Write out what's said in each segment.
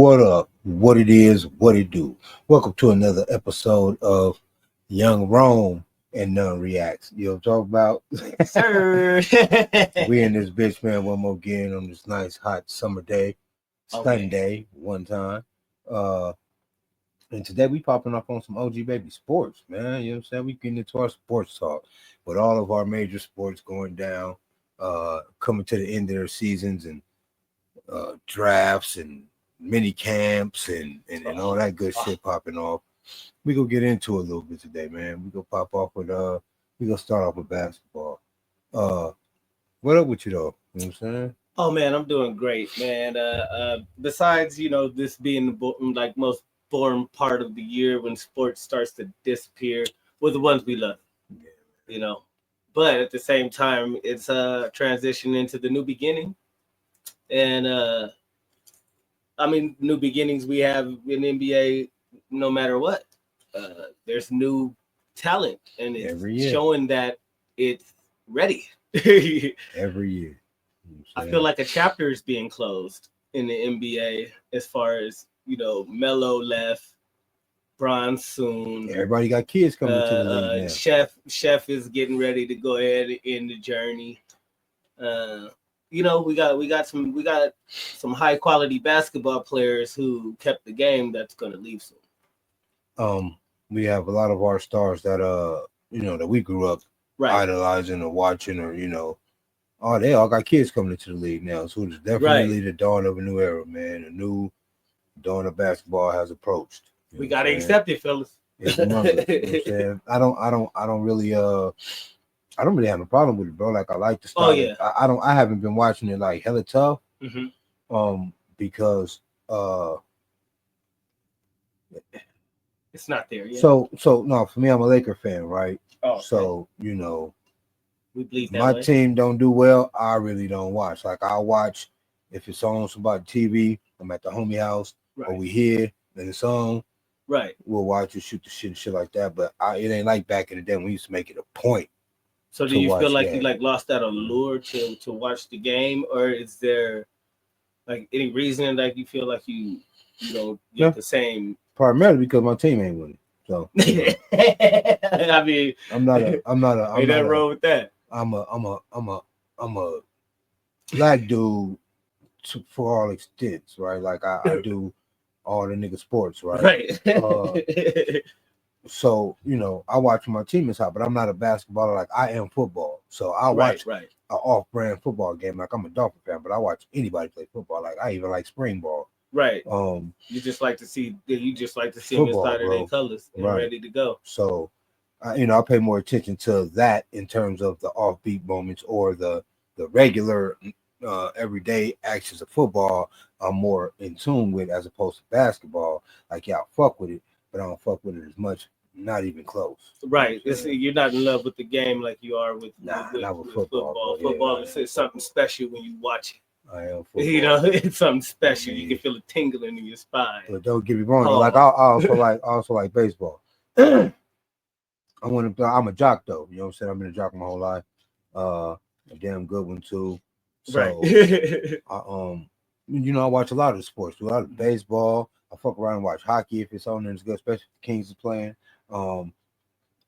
What up? What it is? What it do? Welcome to another episode of Young Rome and None Reacts. You know what I'm talking about? Sir. We in this bitch, man, one more again on this nice hot summer day, Sunday, one time. And today we popping up on some OG baby sports, man. You know what I'm saying? We getting into our sports talk with all of our major sports going down, coming to the end of their seasons and drafts and mini camps and all that good shit popping off. We gonna get into it a little bit today, man. We gonna pop off with we gonna start off with basketball. What up with you though? You know what I'm saying? Oh man, I'm doing great, man. Besides, this being the most boring part of the year when sports starts to disappear with the ones we love, But at the same time, it's a transition into the new beginning, and new beginnings we have in NBA. No matter what, there's new talent, and it's showing that it's ready. Every year. I feel like a chapter is being closed in the NBA as far as, Melo left, Bron soon. Everybody got kids coming to the league now. Chef is getting ready to go ahead in the journey. We got some high quality basketball players who kept the game that's going to leave soon. We have a lot of our stars that that we grew up idolizing or watching or they all got kids coming into the league now. So it's definitely the dawn of a new era, man. A new dawn of basketball has approached. We gotta accept it, fellas. It's humongous, you know what I'm saying? I don't really have a problem with it, bro. Like I like the style. Oh yeah. I haven't been watching it like hella tough. Mm-hmm. Because it's not there yet. So no, for me, I'm a Laker fan, right? Oh, okay. So we bleed that my way. team don't do well, I really don't watch. Like I'll watch if it's on somebody TV, I'm at the homie house, or we here, then it's on. Right. We'll watch it, shoot the shit and shit like that. But it ain't like back in the day when we used to make it a point. So do you feel like you lost that allure to watch the game, or is there like any reason like you feel like you don't get the same? Primarily because my team ain't winning. So I mean, I'm not a ain't nothing wrong with that. I'm a black dude for all extents, right? Like I do all the nigga sports, right? Right. So I watch my team is hot, but I'm not a basketballer. Like I am football, so I watch an off-brand football game. Like I'm a Dolphin fan, but I watch anybody play football. Like I even like spring ball. Right. You just like to see them inside of their colors and ready to go. So, I pay more attention to that in terms of the offbeat moments or the regular everyday actions of football. I'm more in tune with as opposed to basketball. Like I fuck with it, but I don't fuck with it as much. Not even close. Right. You're not in love with the game like you are with football. Football is something special when you watch it. I am football. It's something special. You can feel it tingling in your spine. But don't get me wrong. Like I also like baseball. I'm a jock though. You know what I'm saying? I've been a jock my whole life. A damn good one too. So I watch a lot of the sports. Do a lot of baseball. I fuck around and watch hockey if it's on and it's good, especially if the Kings is playing.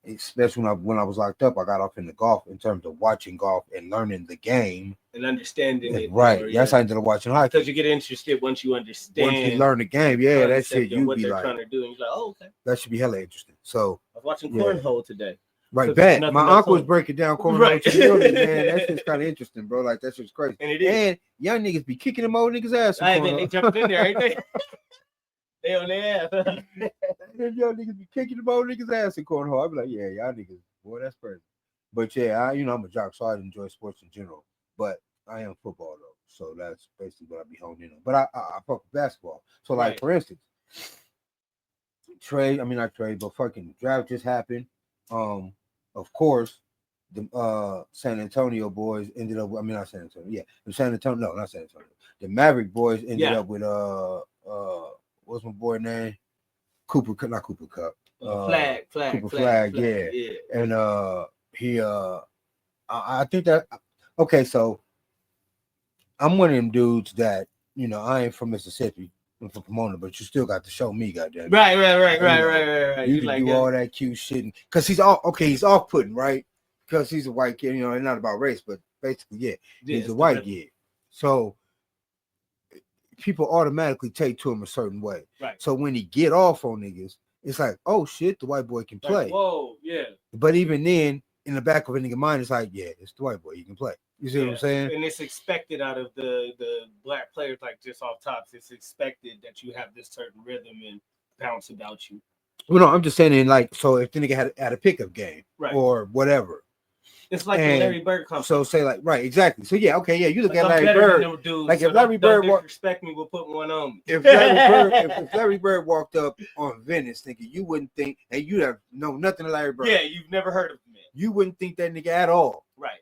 Especially when I was locked up, I got off into golf in terms of watching golf and learning the game and understanding it. Right. That's how I ended up watching hockey. Because you get interested once you understand. Once you learn the game, that shit you what be they're like trying to do, and you're like, oh, okay. That should be hella interesting. So I was watching cornhole today. Right, bet my uncle was breaking down cornhole. Right. Man, that shit's kind of interesting, bro. Like that shit's crazy. And it is. And young niggas be kicking them old niggas' ass. They jumping in there, ain't they? They on their ass. Y'all niggas be kicking them old niggas' ass in cornhole. I be like, yeah, y'all niggas, boy, that's crazy. But I'm a jock, so I enjoy sports in general. But I am football though, so that's basically what I be honing in on. But I fuck with basketball. So like for instance, fucking draft just happened. Of course, the San Antonio boys ended up. Not San Antonio. Yeah, the San Antonio. No, not San Antonio. The Maverick boys ended up with what's my boy name? Cooper Kupp. Flag. Yeah. And I think that okay. So I'm one of them dudes that I ain't from Mississippi. for Pomona, but you still got to show me, goddamn. Right. You You can like do all that cute shit because he's off putting, right? Because he's a white kid, it's not about race, but basically, yeah, he's a white kid. So people automatically take to him a certain way. Right. So when he get off on niggas, it's like, oh shit, the white boy can play. Like, whoa, yeah. But even then, in the back of a nigga mind, it's like, yeah, it's the white boy, he can play. You see what I'm saying? And it's expected out of the black players, like just off tops. It's expected that you have this certain rhythm and bounce about you. Well, no, I'm just saying, like, so if the nigga had a pickup game, right, or whatever. It's like the Larry Bird company. So say like, right, exactly. So yeah, okay, yeah, you look like at Larry Bird. Dudes, like so if Larry Bird respect me, we'll put one on me. If Larry Bird walked up on Venice, thinking you wouldn't think, and you'd have known nothing of Larry Bird. Yeah, you've never heard of him. You wouldn't think that nigga at all. Right.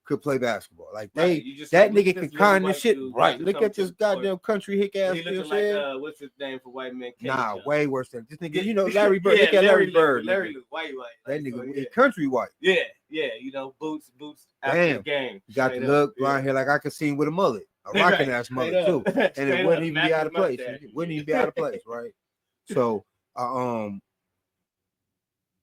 Could play basketball. Like that nigga could kind of shit. Right. Look at this goddamn country hick ass. He looking like what's his name for white men? Nah, way worse than this nigga. Larry Bird. Look at Larry Bird. Larry white. That nigga country white. Yeah. Boots after the game. You got the look blonde hair like I could see him with a mullet. A rocking ass mullet too. And it wouldn't even be out of place. It wouldn't even be out of place, right? So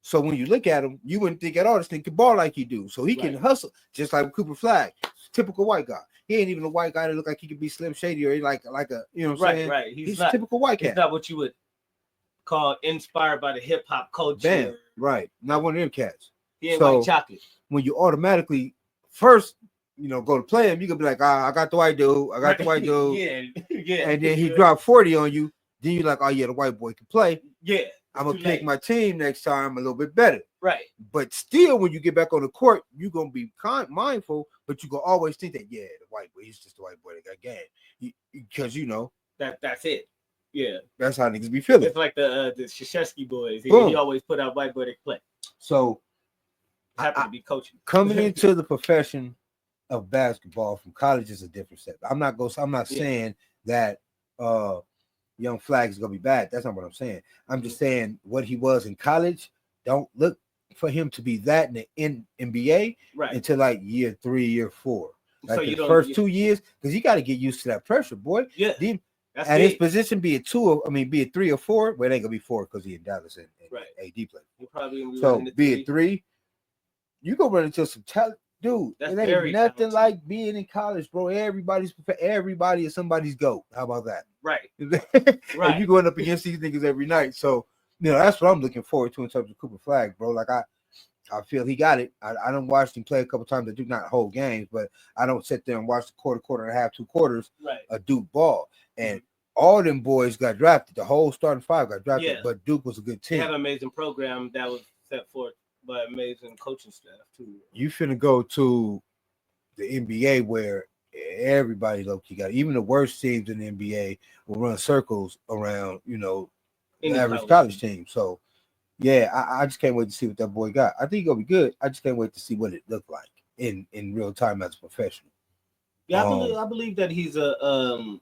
so when you look at him, you wouldn't think at all this thing can ball like he do. So he can hustle, just like Cooper Flag, typical white guy. He ain't even a white guy that look like he could be Slim Shady or like a you know what I'm saying? Right. He's a typical white cat. He's not what you would call inspired by the hip hop culture. Bam. Right. Not one of them cats. He ain't white chocolate. When you automatically first, go to play him, you could be like, I got the white dude. I got the white dude. yeah. And then he dropped 40 on you. Then you're like, oh yeah, the white boy can play. Yeah. I'm gonna pick my team next time a little bit better. Right. But still, when you get back on the court, you're gonna be mindful, but you gonna always think that, yeah, the white boy, he's just the white boy that got game. Because that's it. Yeah. That's how niggas be feeling. It's like the Krzyzewski boys. He always put out white boy that play. So happen to be coaching. Coming into the profession of basketball from college is a different step. I'm not saying that Young Flag is gonna be bad. That's not what I'm saying. I'm just saying what he was in college. Don't look for him to be that in the NBA until like year 3, year 4. Like so the first 2 years, because you got to get used to that pressure, boy. Yeah. At his position, be it 3 or 4. Well, it ain't gonna be 4 because he in Dallas and AD play. So be it 3. You go run into some talent. Dude, it ain't nothing like being in college, bro. Everybody is somebody's GOAT. How about that? Right. And you going up against these niggas every night. So, that's what I'm looking forward to in terms of Cooper Flag, bro. Like I feel he got it. I don't watch him play a couple times. I do not whole games, but I don't sit there and watch the quarter and a half, 2 quarters of Duke ball. And all them boys got drafted. The whole starting 5 got drafted, but Duke was a good team. They have an amazing program that was set forth by amazing coaching staff too. You finna go to the NBA where everybody low-key got it. Even the worst teams in the NBA will run circles around, the average college team. So yeah, I just can't wait to see what that boy got. I think he's gonna be good. I just can't wait to see what it looked like in real time as a professional. Yeah, I believe that he's a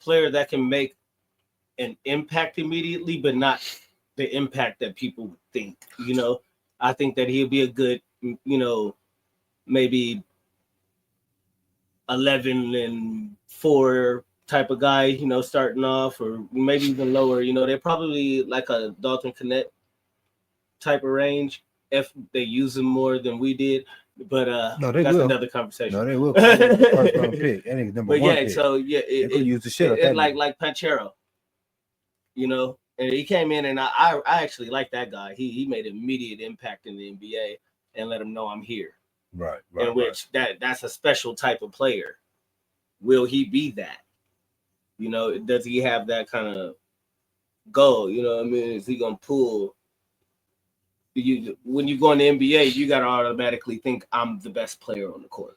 player that can make an impact immediately, but not the impact that people think. I think that he'll be a good, maybe 11-4 type of guy, starting off, or maybe even lower. They're probably like a Dalton Knecht type of range if they use him more than we did. But that's another conversation. No, they will. First round pick. That nigga's number 1 pick. So yeah, they could use the shit. It's like Panchero, and he came in, and I actually like that guy. He made an immediate impact in the NBA and let him know I'm here. Right. In which that's a special type of player. Will he be that? Does he have that kind of goal? Is he gonna pull? When you go in the NBA, you gotta automatically think I'm the best player on the court.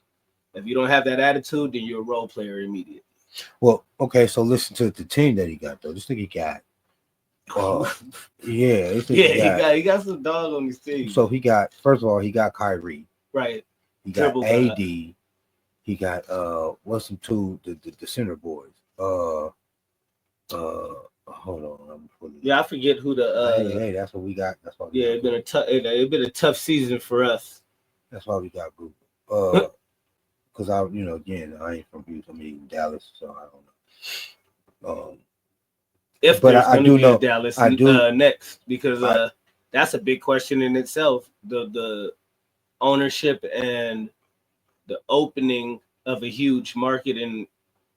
If you don't have that attitude, then you're a role player immediately. Well, okay, so listen to the team that he got though. This nigga got he got some dog on his team. So he got, first of all, he got Kyrie. Right. He got AD. He got what's some two the center boys. Hold on. I forget who the hey, that's what we got. That's why it's been a tough season for us. That's why we got group. Because I ain't from Houston. I'm in Dallas, so I don't know. If But there's I going to do be a know, Dallas I do, next, because I, that's a big question in itself. The ownership and the opening of a huge market in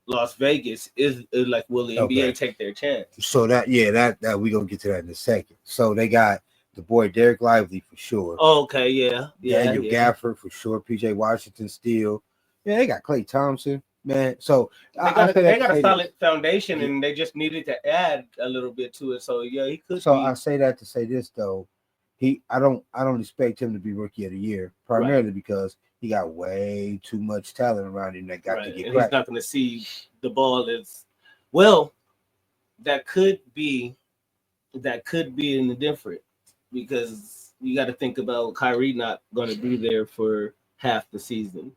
Las Vegas is like, will the NBA okay. take their chance? So that we gonna get to that in a second. So they got the boy Derek Lively for sure. Oh, okay, yeah, Daniel yeah. Gafford for sure. PJ Washington still. Yeah, they got Klay Thompson, man. So I say They that to got a say solid this. foundation, Yeah. and they just needed to add a little bit to it. So yeah, he could So I be say that to say this though. I don't expect him to be rookie of the year, right, primarily because he got way too much talent around him that got to right, get and he's cracked. not going to see the ball as well. That could be in the different, because you got to think about Kyrie not going to be there for half the season,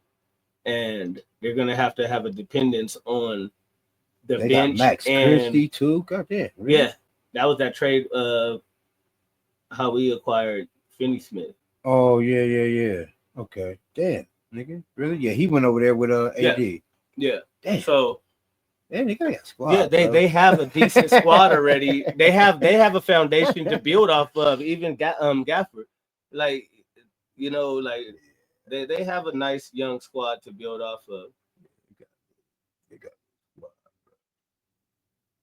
and they're going to have a dependence on the They got bench. Max And Christie too. God damn, really? yeah, that was that trade how we acquired Finney Smith. Oh yeah. Okay. Damn, nigga. Really? Yeah, he went over there with Yeah, AD. yeah. Damn. So Damn, they got a yeah, squad, bro. they have a decent squad already. They have a foundation to build off of. Even Gafford, like, like they have a nice young squad to build off of. They got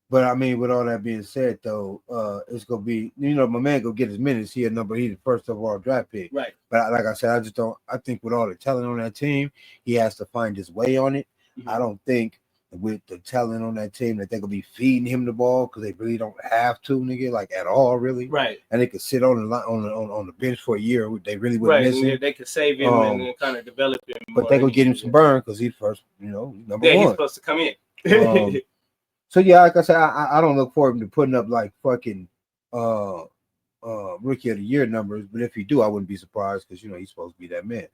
But I mean, with all that being said, though, it's gonna be my man gonna get his minutes. He's the first overall draft pick. Right. But like I said, I just don't. I think with all the talent on that team, he has to find his way on it. Mm-hmm. I don't think with the talent on that team that they're gonna be feeding him the ball because they really don't have to, nigga, like at all, really. Right. And they could sit on the bench for a year. They really wouldn't miss him. They could save him and kind of develop him. But they gonna get him some burn because he's first, number one. He's supposed to come in. So yeah, like I said, I don't look forward to putting up like fucking rookie of the year numbers, but if he do, I wouldn't be surprised because he's supposed to be that man.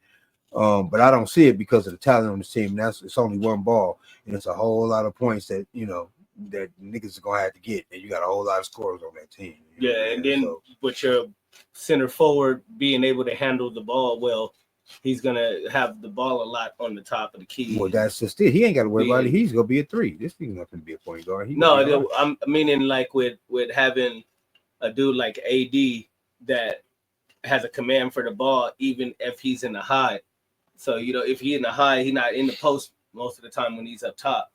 But I don't see it because of the talent on the team. It's only one ball, and it's a whole lot of points that that niggas are gonna have to get, and you got a whole lot of scorers on that team. And then with your center forward being able to handle the ball well, he's gonna have the ball a lot on the top of the key. Well, that's just it. He ain't got to worry about it. He's gonna be a 3. This thing's not gonna be a point guard. I'm meaning like with having a dude like AD that has a command for the ball, even if he's in the high. So if he's in the high, he's not in the post most of the time when he's up top.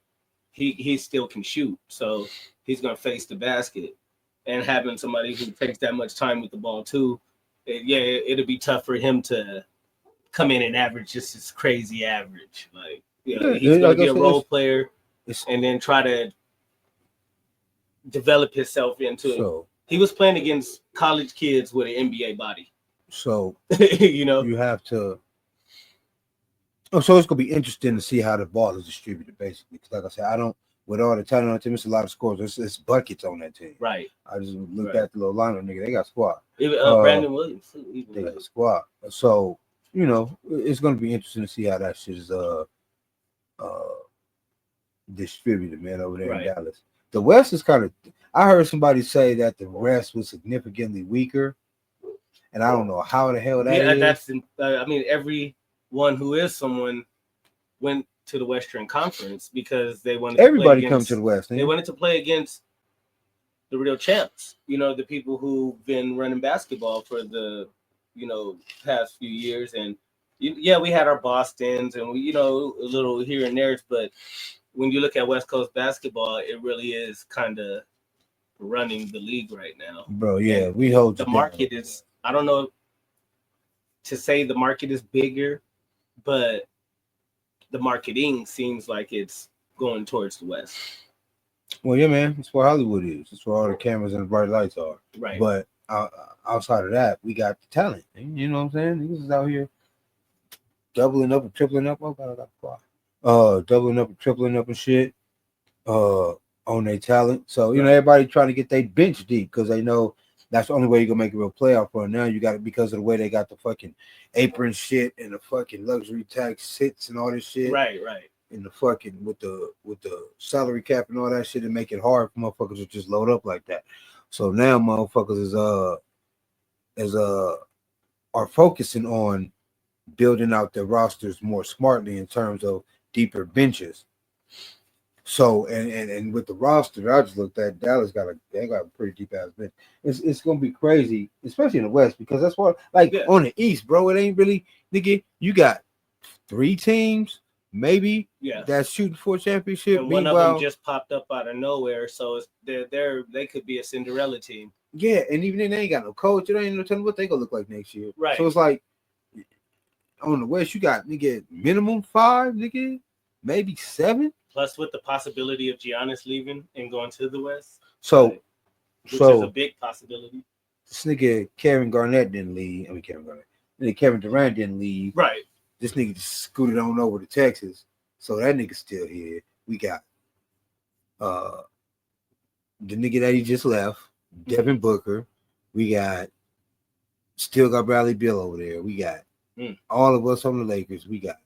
He still can shoot, so he's gonna face the basket. And having somebody who takes that much time with the ball too, it'll be tough for him to come in and average just as crazy average. Like, he's going to be a role player and then try to develop himself into it. He was playing against college kids with an NBA body. So, you have to. Oh, so it's going to be interesting to see how the ball is distributed, basically. Because like I said, with all the talent on the team, it's a lot of scores. It's buckets on that team. Right. I just looked at the little lineup, nigga. They got squad. Even Brandon Williams. They got squad. So, it's going to be interesting to see how that shit is distributed, man, over there in Dallas. The West is kind of. I heard somebody say that the West was significantly weaker, and I don't know how the hell that is. That's. Everyone who is someone went to the Western Conference because they wanted. Everybody come to the West. They wanted to play against the real champs. The people who've been running basketball for the past few years, and we had our Bostons and we a little here and there, but when you look at West Coast basketball, it really is kind of running the league right now, bro. Yeah, and we hold the market is. I don't know to say the market is bigger, but the marketing seems like it's going towards the West. Well, yeah, man, it's where Hollywood is. It's where all the cameras and the bright lights are. Right. But outside of that, we got the talent. You know what I'm saying? Niggas is out here doubling up and tripling up. Oh God, I got the clock. Doubling up and tripling up and shit. On their talent. So everybody trying to get their bench deep because they know that's the only way you're gonna make a real playoff run. Now you got it because of the way they got the fucking apron shit and the fucking luxury tax sits and all this shit. Right. And the fucking with the salary cap and all that shit, and make it hard for motherfuckers to just load up like that. So now motherfuckers are focusing on building out their rosters more smartly in terms of deeper benches. So and with the roster that I just looked at, Dallas they got a pretty deep ass bench. It's gonna be crazy, especially in the West, because that's what like Yeah. on the East, bro. It ain't really nigga. You got 3 teams, maybe Yeah. that's shooting for a championship. And one of them Meanwhile, just popped up out of nowhere, so it's, they could be a Cinderella team. yeah, and even then they ain't got no coach. You don't even know telling what they gonna look like next year. Right. So it's like on the West, you got nigga minimum 5, nigga, maybe 7. Plus, with the possibility of Giannis leaving and going to the West, So, right, which is a big possibility. This nigga Kevin Garnett didn't leave. I mean Kevin Garnett. Nigga Kevin Durant didn't leave. Right. This nigga just scooted on over to Texas. So that nigga's still here. We got the nigga that he just left, Devin Booker. We still got Bradley Beal over there. We got all of us on the Lakers. We got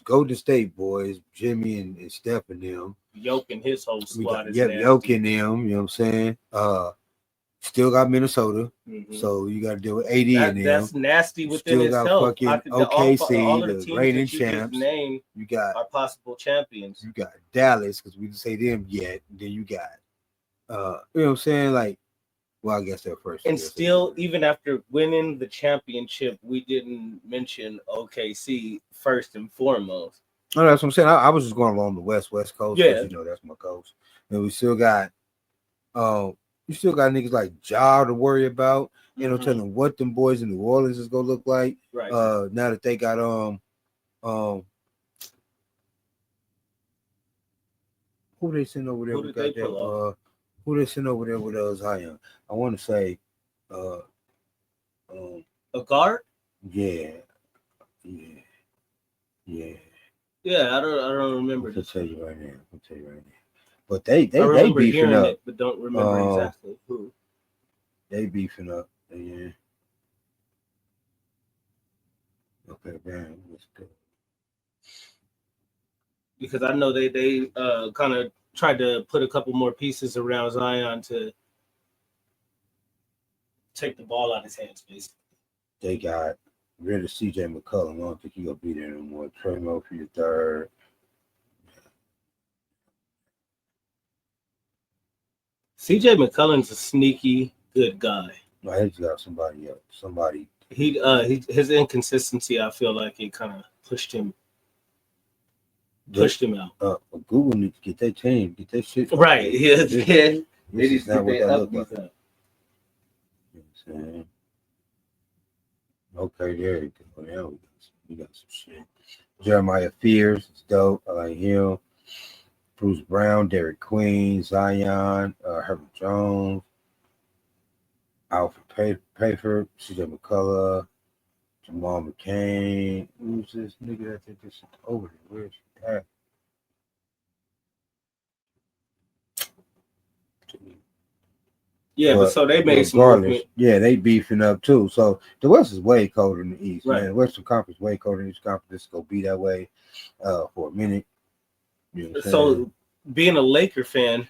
Golden State boys, Jimmy and Steph and them. Yoke and his whole squad. Yoke and them, you know what I'm saying? Still got Minnesota, so you got to deal with AD and them. That's nasty within itself. Still got fucking OKC, all the the reigning champs. Name you got are possible champions. You got Dallas, because we didn't say them yet. Then you got, you know what I'm saying? Like, well, I guess they're first. And still, even after winning the championship, we didn't mention OKC first and foremost. No, that's what I'm saying. I was just going along the West Coast. Yeah, you know that's my coast. And we still got, you still got niggas like Ja to worry about. You know, telling what them boys in New Orleans is gonna look like. Right. Now that they got who they send over there? Who they send over there with Zion? I want to say, a guard. Yeah. Yeah, I don't remember. I'll tell you right now. But they beefing up. It, but don't remember exactly who. They beefing up. Yeah. Okay, man, let's go. Because I know they kind of tried to put a couple more pieces around Zion to take the ball out of his hands, basically. They got rid of CJ McCollum. I don't think he's gonna be there anymore. Trey Murphy the third. CJ McCollum's a sneaky good guy. No, he just got somebody else. His inconsistency, I feel like it kind of pushed him out. Google needs to get their team, get their shit. Right. Yeah. They just not what that look like. You know what I'm saying? Okay, there you go. Now we got some shit. Jeremiah Fears, it's dope. I like him. Bruce Brown, Derek Queen, Zion, Herbert Jones, Alfred Payford, CJ McCullough, Jamal McCain. Who's this nigga that did this over there? Where's he at? Yeah, but so they made some movement. Yeah, they beefing up too. So the West is way colder than the East. Right. Man. The Western Conference way colder than the East Conference. It's gonna be that way for a minute. You know so being a Laker fan,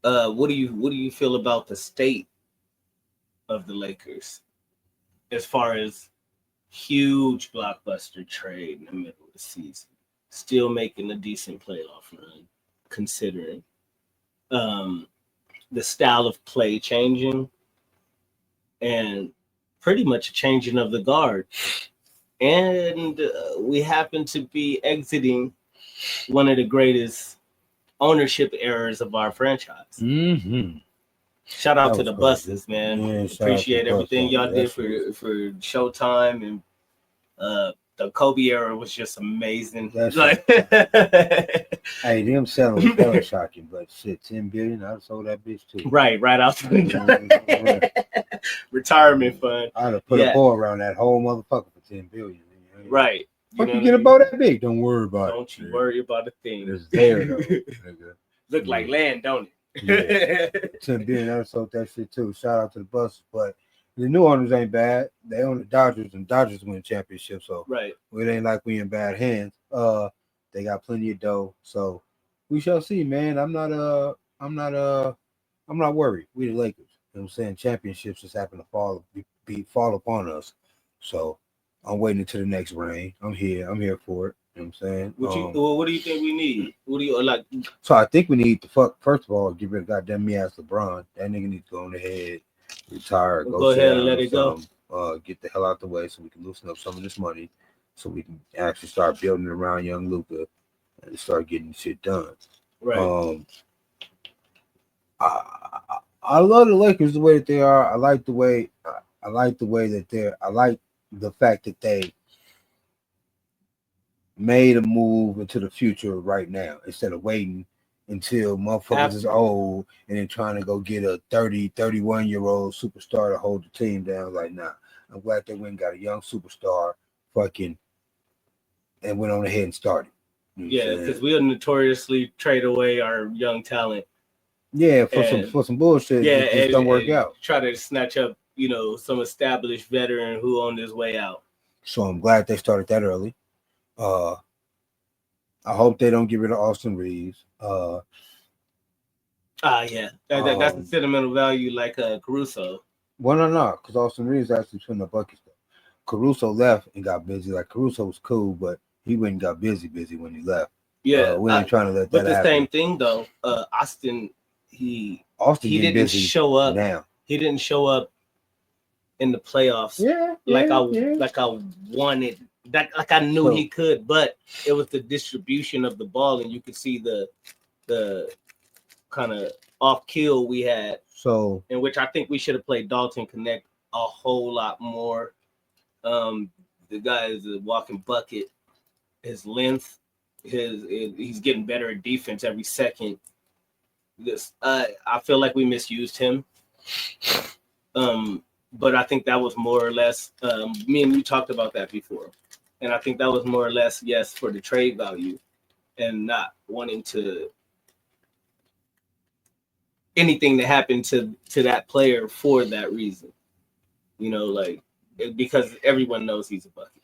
what do you feel about the state of the Lakers as far as huge blockbuster trade in the middle of the season, still making a decent playoff run, considering the style of play changing and pretty much a changing of the guard, and we happen to be exiting one of the greatest ownership errors of our franchise. Shout out to the Buses, man. Yeah, appreciate everything y'all did for Showtime, and the Kobe era was just amazing. Hey, them selling was shocking, but shit, $10 billion, I'd have sold that bitch too. Right out the retirement fund. I'd have put a ball around that whole motherfucker for $10 billion. Right. Fuck you get about that big? Don't worry about it. Don't you worry about a thing. It's there though. Nigga. Look like land, don't it? Yeah. $10 billion, I'd have sold that shit too. Shout out to the Buses, but the new owners ain't bad. They own the Dodgers, and Dodgers win championships, so right. It ain't like we in bad hands. They got plenty of dough, so we shall see, man. I'm not worried. We the Lakers. You know what I'm saying? Championships just happen to fall upon us. So I'm waiting until the next rain. I'm here. I'm here for it. You know what I'm saying? What do you think we need? What do you like? So I think we need to first of all, get rid of goddamn me ass LeBron. That nigga needs to go on ahead, retire, Go sit ahead down and let or it go. something, get the hell out the way so we can loosen up some of this money, so we can actually start building around young Luka and start getting shit done. Right. I love the Lakers the way that they are. I like the way that they're. I like the fact that they made a move into the future right now instead of waiting until motherfuckers is old and then trying to go get a 30, 31-year-old superstar to hold the team down. Like, nah, I'm glad they went and got a young superstar fucking and went on ahead and started. Yeah, because we'll notoriously trade away our young talent. Yeah, for some bullshit. Yeah, it just don't work out. Try to snatch up, some established veteran who on his way out. So I'm glad they started that early. I hope they don't get rid of Austin Reeves. Yeah, that's the sentimental value like Caruso. Well, no, because Austin Reeves actually putting the buckets though. Caruso left and got busy. Like Caruso was cool, but he went and got busy when he left. Yeah, we ain't trying to let that happen. But the same thing though, Austin he didn't show up now. He didn't show up in the playoffs. Like I wanted. That like I knew he could, but it was the distribution of the ball, and you could see the kind of off kill we had. So in which I think we should have played Dalton Connect a whole lot more. The guy is a walking bucket. His length, he's getting better at defense every second. I feel like we misused him. But I think that was more or less me and you talked about that before. And I think that was more or less, yes, for the trade value and not wanting to anything to happen to that player for that reason. Because everyone knows he's a bucket.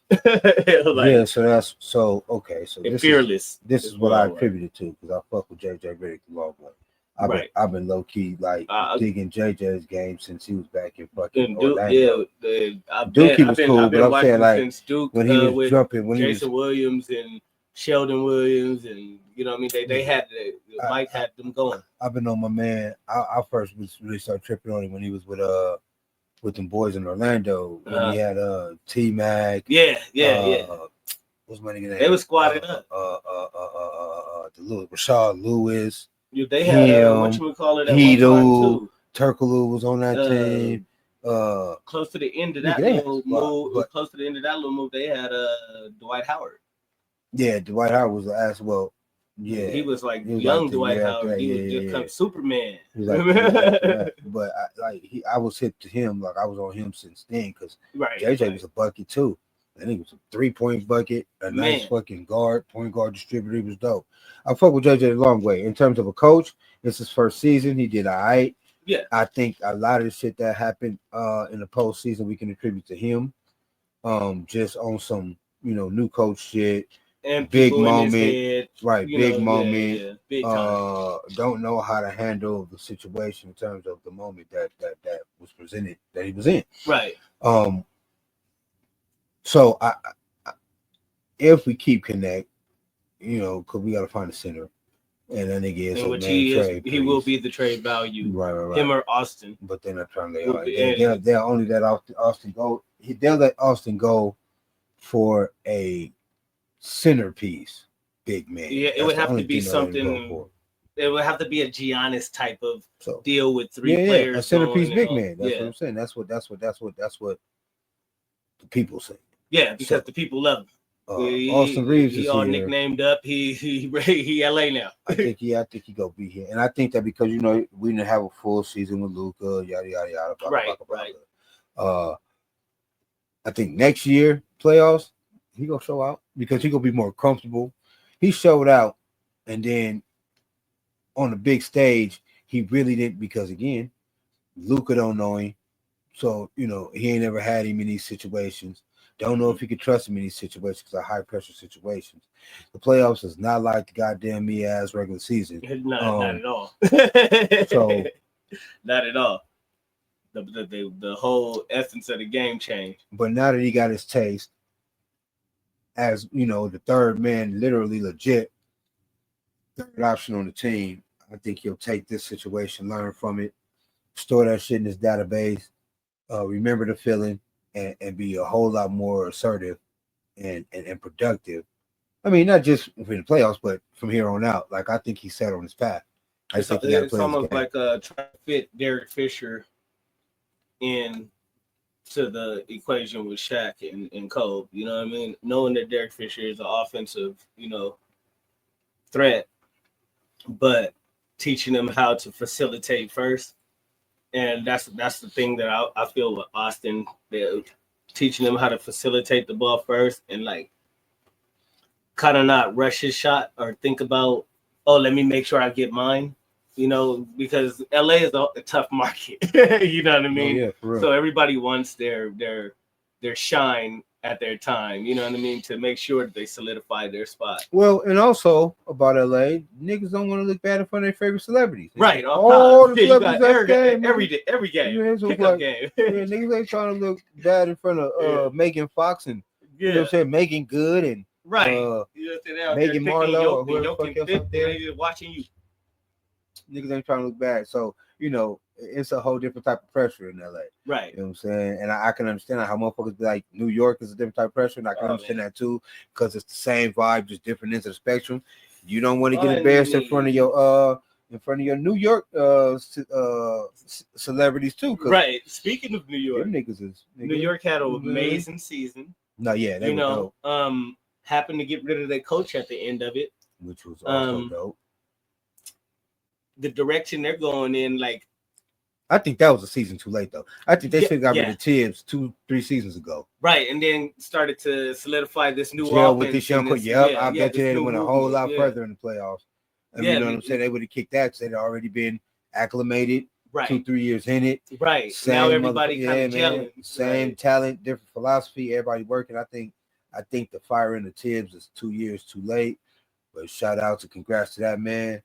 So okay. So this fearless. This is what I attributed to because I fuck with JJ Redick the long way. I've been low key digging JJ's game since he was back in fucking Orlando. Duke he was cool, but I'm saying like Duke, when he was jumping, Jason Williams and Sheldon Williams, and they had Mike had them going. I've been on my man. I first really started tripping on him when he was with them boys in Orlando when he had T Mac. Yeah. What's my nigga name? They were squatted up. Rashard Lewis. They had Hedo, Turkoglu was on that team. Close to the end of that little move, they had Dwight Howard. Yeah, Dwight Howard was the ass. Well, yeah, he was like young Dwight Howard. He was just kind of Superman. He was but I was hip to him. Like I was on him since then because JJ was a bucket too. I think it was a 3-point bucket, a nice fucking point guard distributor. He was dope. I fuck with JJ the long way. In terms of a coach, it's his first season. He did all right. Yeah. I think a lot of the shit that happened in the postseason we can attribute to him. Just on some, new coach shit. And big moment. Right, big moment. Yeah, big time. Don't know how to handle the situation in terms of the moment that was presented that he was in. Right. So I if we keep Connect, because we got to find a center, and then he will be the trade value, right. Him or Austin, but they're not trying to. They'll only let Austin go. They'll let Austin go for a centerpiece, big man. Yeah, it would have to be something. It would have to be a Giannis type of deal with three players. A centerpiece, big man. That's what I'm saying. That's what the people say. Yeah, because the people love him. Austin Reeves he is all here. Nicknamed up. He LA now. I think he go be here, and I think that because we didn't have a full season with Luka, yada yada yada. Blah, right. Blah, blah. I think next year playoffs he gonna show out because he gonna be more comfortable. He showed out, and then on the big stage he really didn't because again, Luka don't know him, so he ain't never had him in these situations. Don't know if he could trust him in these situations because they're high pressure situations. The playoffs is not like the goddamn me-ass regular season. Not at all. So not at all. The whole essence of the game changed. But now that he got his taste, as you know, the third man, literally legit third option on the team. I think he'll take this situation, learn from it, store that shit in his database, remember the feeling, and be a whole lot more assertive and productive. I mean, not just in the playoffs, but from here on out. Like I think he's set on his path. I think he got to It's play his almost game. like trying to fit Derek Fisher in to the equation with Shaq and Kobe. You know what I mean? Knowing that Derek Fisher is an offensive, threat, but teaching them how to facilitate first. And that's the thing that I feel with Austin. They're teaching them how to facilitate the ball first and like kind of not rush his shot or think about, oh, let me make sure I get mine. Because LA is a tough market. You know what I mean? Oh, yeah, for real. So everybody wants their shine at their time. You know what I mean? To make sure that they solidify their spot. Well, and also about LA, niggas don't want to look bad in front of their favorite celebrities. Right. All the you celebrities got every game. every game. Yeah, so Pickup like, game. yeah, niggas ain't trying to look bad in front of Megan Fox and you know what I'm saying, Megan Good and right. Megan Marlowe or whoever the fuck else out there. They just watching you. Niggas ain't trying to look bad. So, it's a whole different type of pressure in LA. Right. You know what I'm saying? And I can understand how motherfuckers be like, New York is a different type of pressure, and I can understand that too, because it's the same vibe, just different ends of the spectrum. You don't want to get embarrassed in front of your New York celebrities too. Right. Speaking of New York, them niggas is New York had an amazing season. No, yeah, they were dope. Happened to get rid of their coach at the end of it, which was also dope. The direction they're going in, like, I think that was a season too late though. I think they should have got rid of Tibbs 2-3 seasons ago. Right, and then started to solidify this new offense with this young coach. I bet you they went a whole lot further in the playoffs. You know what I'm saying? They would have kicked that because they'd already been acclimated. Right. 2-3 years in it. Right. Now everybody kind of gelling. Same talent, different philosophy, everybody working. I think the firing of Tibbs is 2 years too late. But shout out to congrats to that man.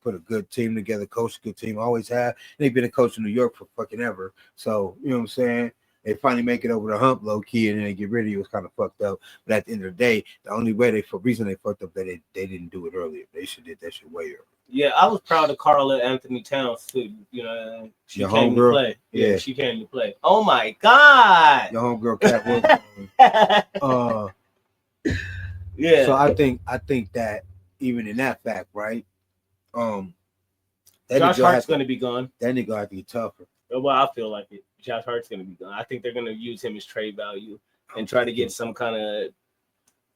Put a good team together, coach a good team, always have. They've been a coach in New York for fucking ever. So, you know what I'm saying? They finally make it over the hump low key and then they get rid of you. It was kind of fucked up. But at the end of the day, the only way reason they fucked up that they didn't do it earlier. They should did that shit way earlier. Yeah, I was proud of Carla Anthony Towns too. She your came homegirl? To play. Yeah, she came to play. Oh my God. Your homegirl Cat Wilson. Yeah. So I think that even in that fact, right? Josh Hart's going to be gone. That nigga have to be tougher. Well, I feel like it. Josh Hart's going to be gone. I think they're going to use him as trade value and try to get some kind of.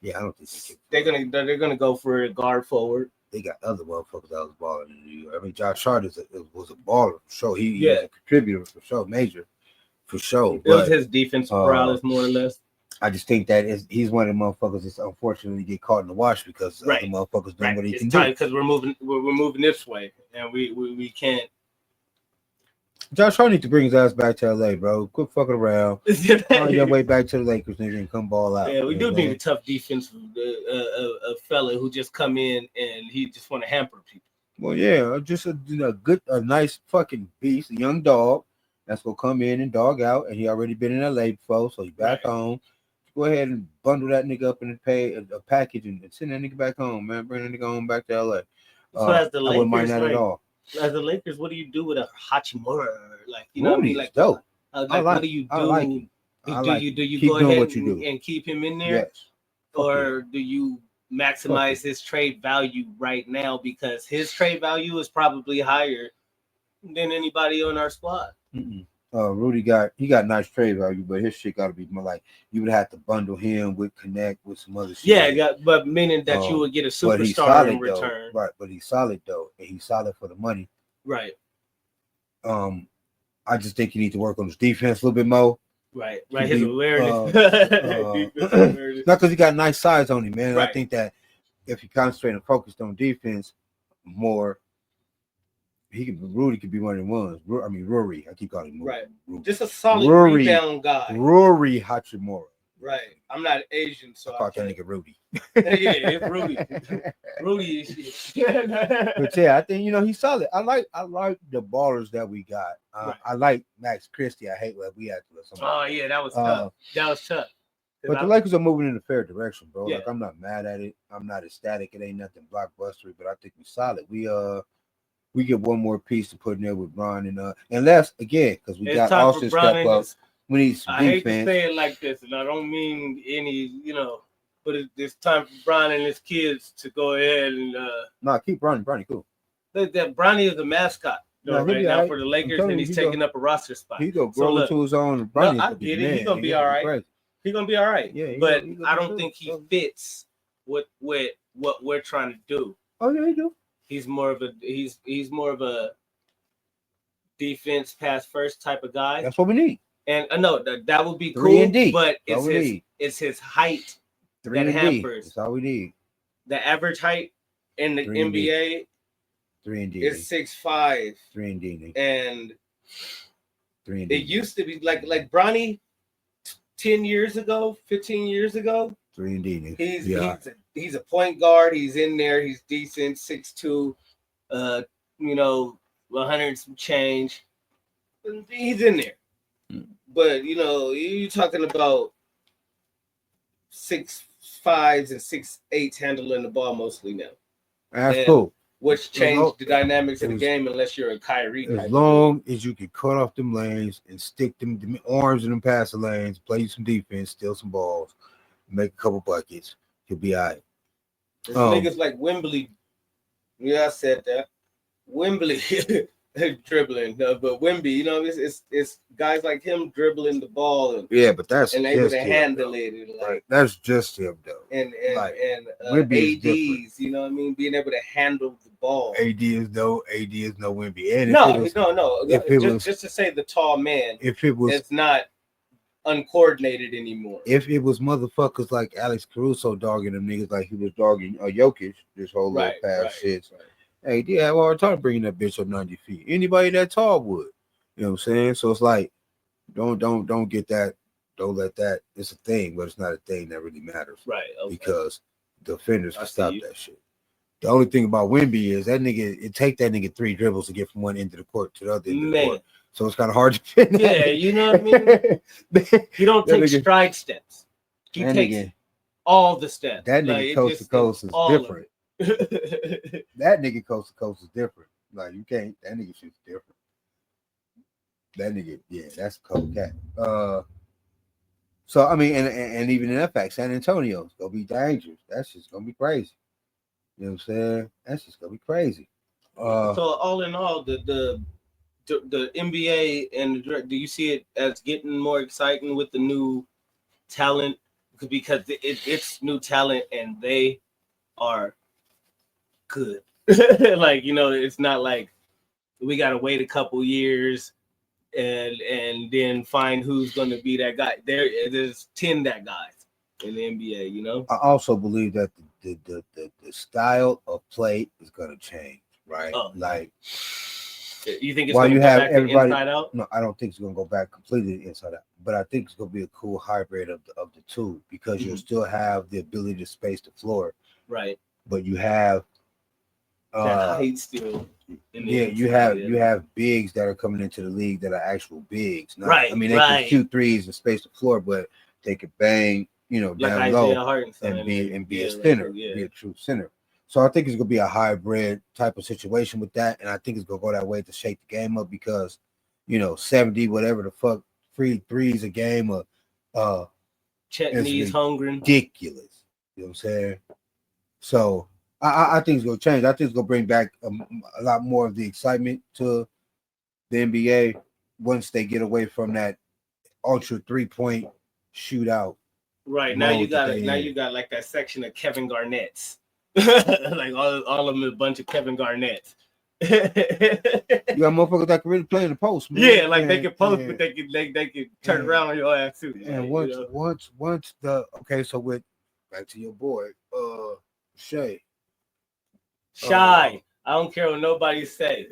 Yeah, I don't think they're gonna go for a guard forward. They got other motherfuckers that was balling in New York. I mean, Josh Hart was a baller for sure. He was a contributor for sure, major for sure. It was his defensive prowess more or less. I just think that he's one of the motherfuckers that's unfortunately get caught in the wash because other motherfuckers doing what he can do. Because we're moving this way, and we can't. Josh Hart needs to bring his ass back to LA, bro. Quit fucking around. On your way back to the Lakers, nigga, and come ball out. Yeah, we do need a tough defense, a fella who just come in and he just want to hamper people. Well, yeah, just a nice fucking beast, a young dog that's gonna come in and dog out, and he already been in LA before, so he back home. Go ahead and bundle that nigga up and pay a package and send that nigga back home, man. Bring that nigga home back to LA. So as the Lakers, I wouldn't mind that at all. As the Lakers, what do you do with a Hachimura? Like, you know what I mean? Like, dope. What do you do? I like him. Do you keep go doing ahead what you do and keep him in there? Yes. Or do you maximize his trade value right now because his trade value is probably higher than anybody on our squad? Rudy got nice trade value, but his shit got to be more like you would have to bundle him with Connect with some other shit. Yeah, but meaning that you would get a superstar in return. Right, but he's solid though, and he's solid for the money. Right. I just think he needs to work on his defense a little bit more. Right. His awareness. Not because he got nice size on him, man. Right. I think that if he concentrated and focused on defense more, Rudy could be one of the ones. I mean, Rory. I keep calling him Rudy. Right. Just a solid rebound guy. Rory Hachimura. Right. I'm not Asian, so I call that nigga Rudy. Yeah, it's Rudy. Rudy is shit. But yeah, I think he's solid. I like the ballers that we got. I like Max Christie. I hate what we had to. Oh yeah, that was tough. That was tough. But the Lakers are moving in a fair direction, bro. Yeah. Like I'm not mad at it. I'm not ecstatic. It ain't nothing blockbustery, but I think we're solid. We get one more piece to put in there with Bron and unless again because we got Austin step up. We need some defense. I hate to say it like this, and I don't mean any, but it's time for Bron and his kids to go ahead and keep Bronny. Bronny cool. That Bronny is the mascot right now for the Lakers, and he's taking up a roster spot. He's gonna grow into his own. Bronny, I get it. He's gonna be all right. He's gonna be all right. Yeah, but I don't think he fits with what we're trying to do. Oh yeah, he do. He's more of a defense pass first type of guy. That's what we need. And I know that would be cool, but it's his height that hampers. That's all we need. The average height in the NBA 3-and-D is 6'5". 3-and-D. And 3-and-D. It used to be like Bronny 10 years ago, 15 years ago. 3-and-D. He's a point guard. He's in there. He's decent, 6'2", 100 some change. He's in there. But you're talking about 6'5s and 6'8s handling the ball mostly now. That's cool. Which changed the dynamics of the game unless you're a Kyrie. As long as you can cut off them lanes and stick them arms in them passing lanes, play some defense, steal some balls, make a couple buckets, you'll be all right. Niggas like Wembley. Yeah, I said that. Wembley dribbling, but Wemby, it's guys like him dribbling the ball and but that's and able to handle it. Like that's just him though. And ADs, being able to handle the ball. AD is no Wemby. And no. Just to say the tall man. If it was, it's not uncoordinated anymore. If it was motherfuckers like Alex Caruso dogging them niggas like he was dogging Jokic, this whole little past shit. Right. Hey, yeah, I have a hard time bringing that bitch up 90 feet. Anybody that tall would. You know what I'm saying? So it's like, don't get that. Don't let that. It's a thing, but it's not a thing that really matters. Right. Okay. Because defenders can stop that shit. The only thing about Wemby is that nigga, it take that nigga 3 dribbles to get from one end of the court to the other end of the court. So it's kind of hard to fit. Yeah, you know what I mean? He don't take stride steps. He takes all the steps. That nigga coast to coast is different. That nigga coast to coast is different. Like you can't. That nigga shit's different. That nigga, that's a cold cat. So I mean, and even in that fact, San Antonio's gonna be dangerous. That's just gonna be crazy. You know what I'm saying? That's just gonna be crazy. So all in all, the NBA and do you see it as getting more exciting with the new talent? Because it's new talent and they are good. Like, it's not like we got to wait a couple years and then find who's going to be that guy. There's 10 that guys in the NBA, I also believe that the style of play is going to change, right? Like, you think it's going to go back everybody inside out? No, I don't think it's going to go back completely inside out. But I think it's going to be a cool hybrid of the two because you'll still have the ability to space the floor, right? But you have height still. You have bigs that are coming into the league that are actual bigs. Right. I mean, they can shoot threes and space the floor, but they could bang, like down low and be a center, be a true center. So I think it's gonna be a hybrid type of situation with that, and I think it's gonna go that way to shake the game up because 70 whatever the fuck free threes a game Chetney's hungry. Ridiculous. You know what I'm saying? So I think it's gonna change. I think it's gonna bring back a lot more of the excitement to the NBA once they get away from that ultra 3-point shootout. Right now you got like that section of Kevin Garnett's. Like all of them, a bunch of Kevin Garnett's. You got motherfuckers that can really play in the post, man. Yeah, like they can post, but they can turn around on your ass too. And once so with back to your boy, Shy. I don't care what nobody say.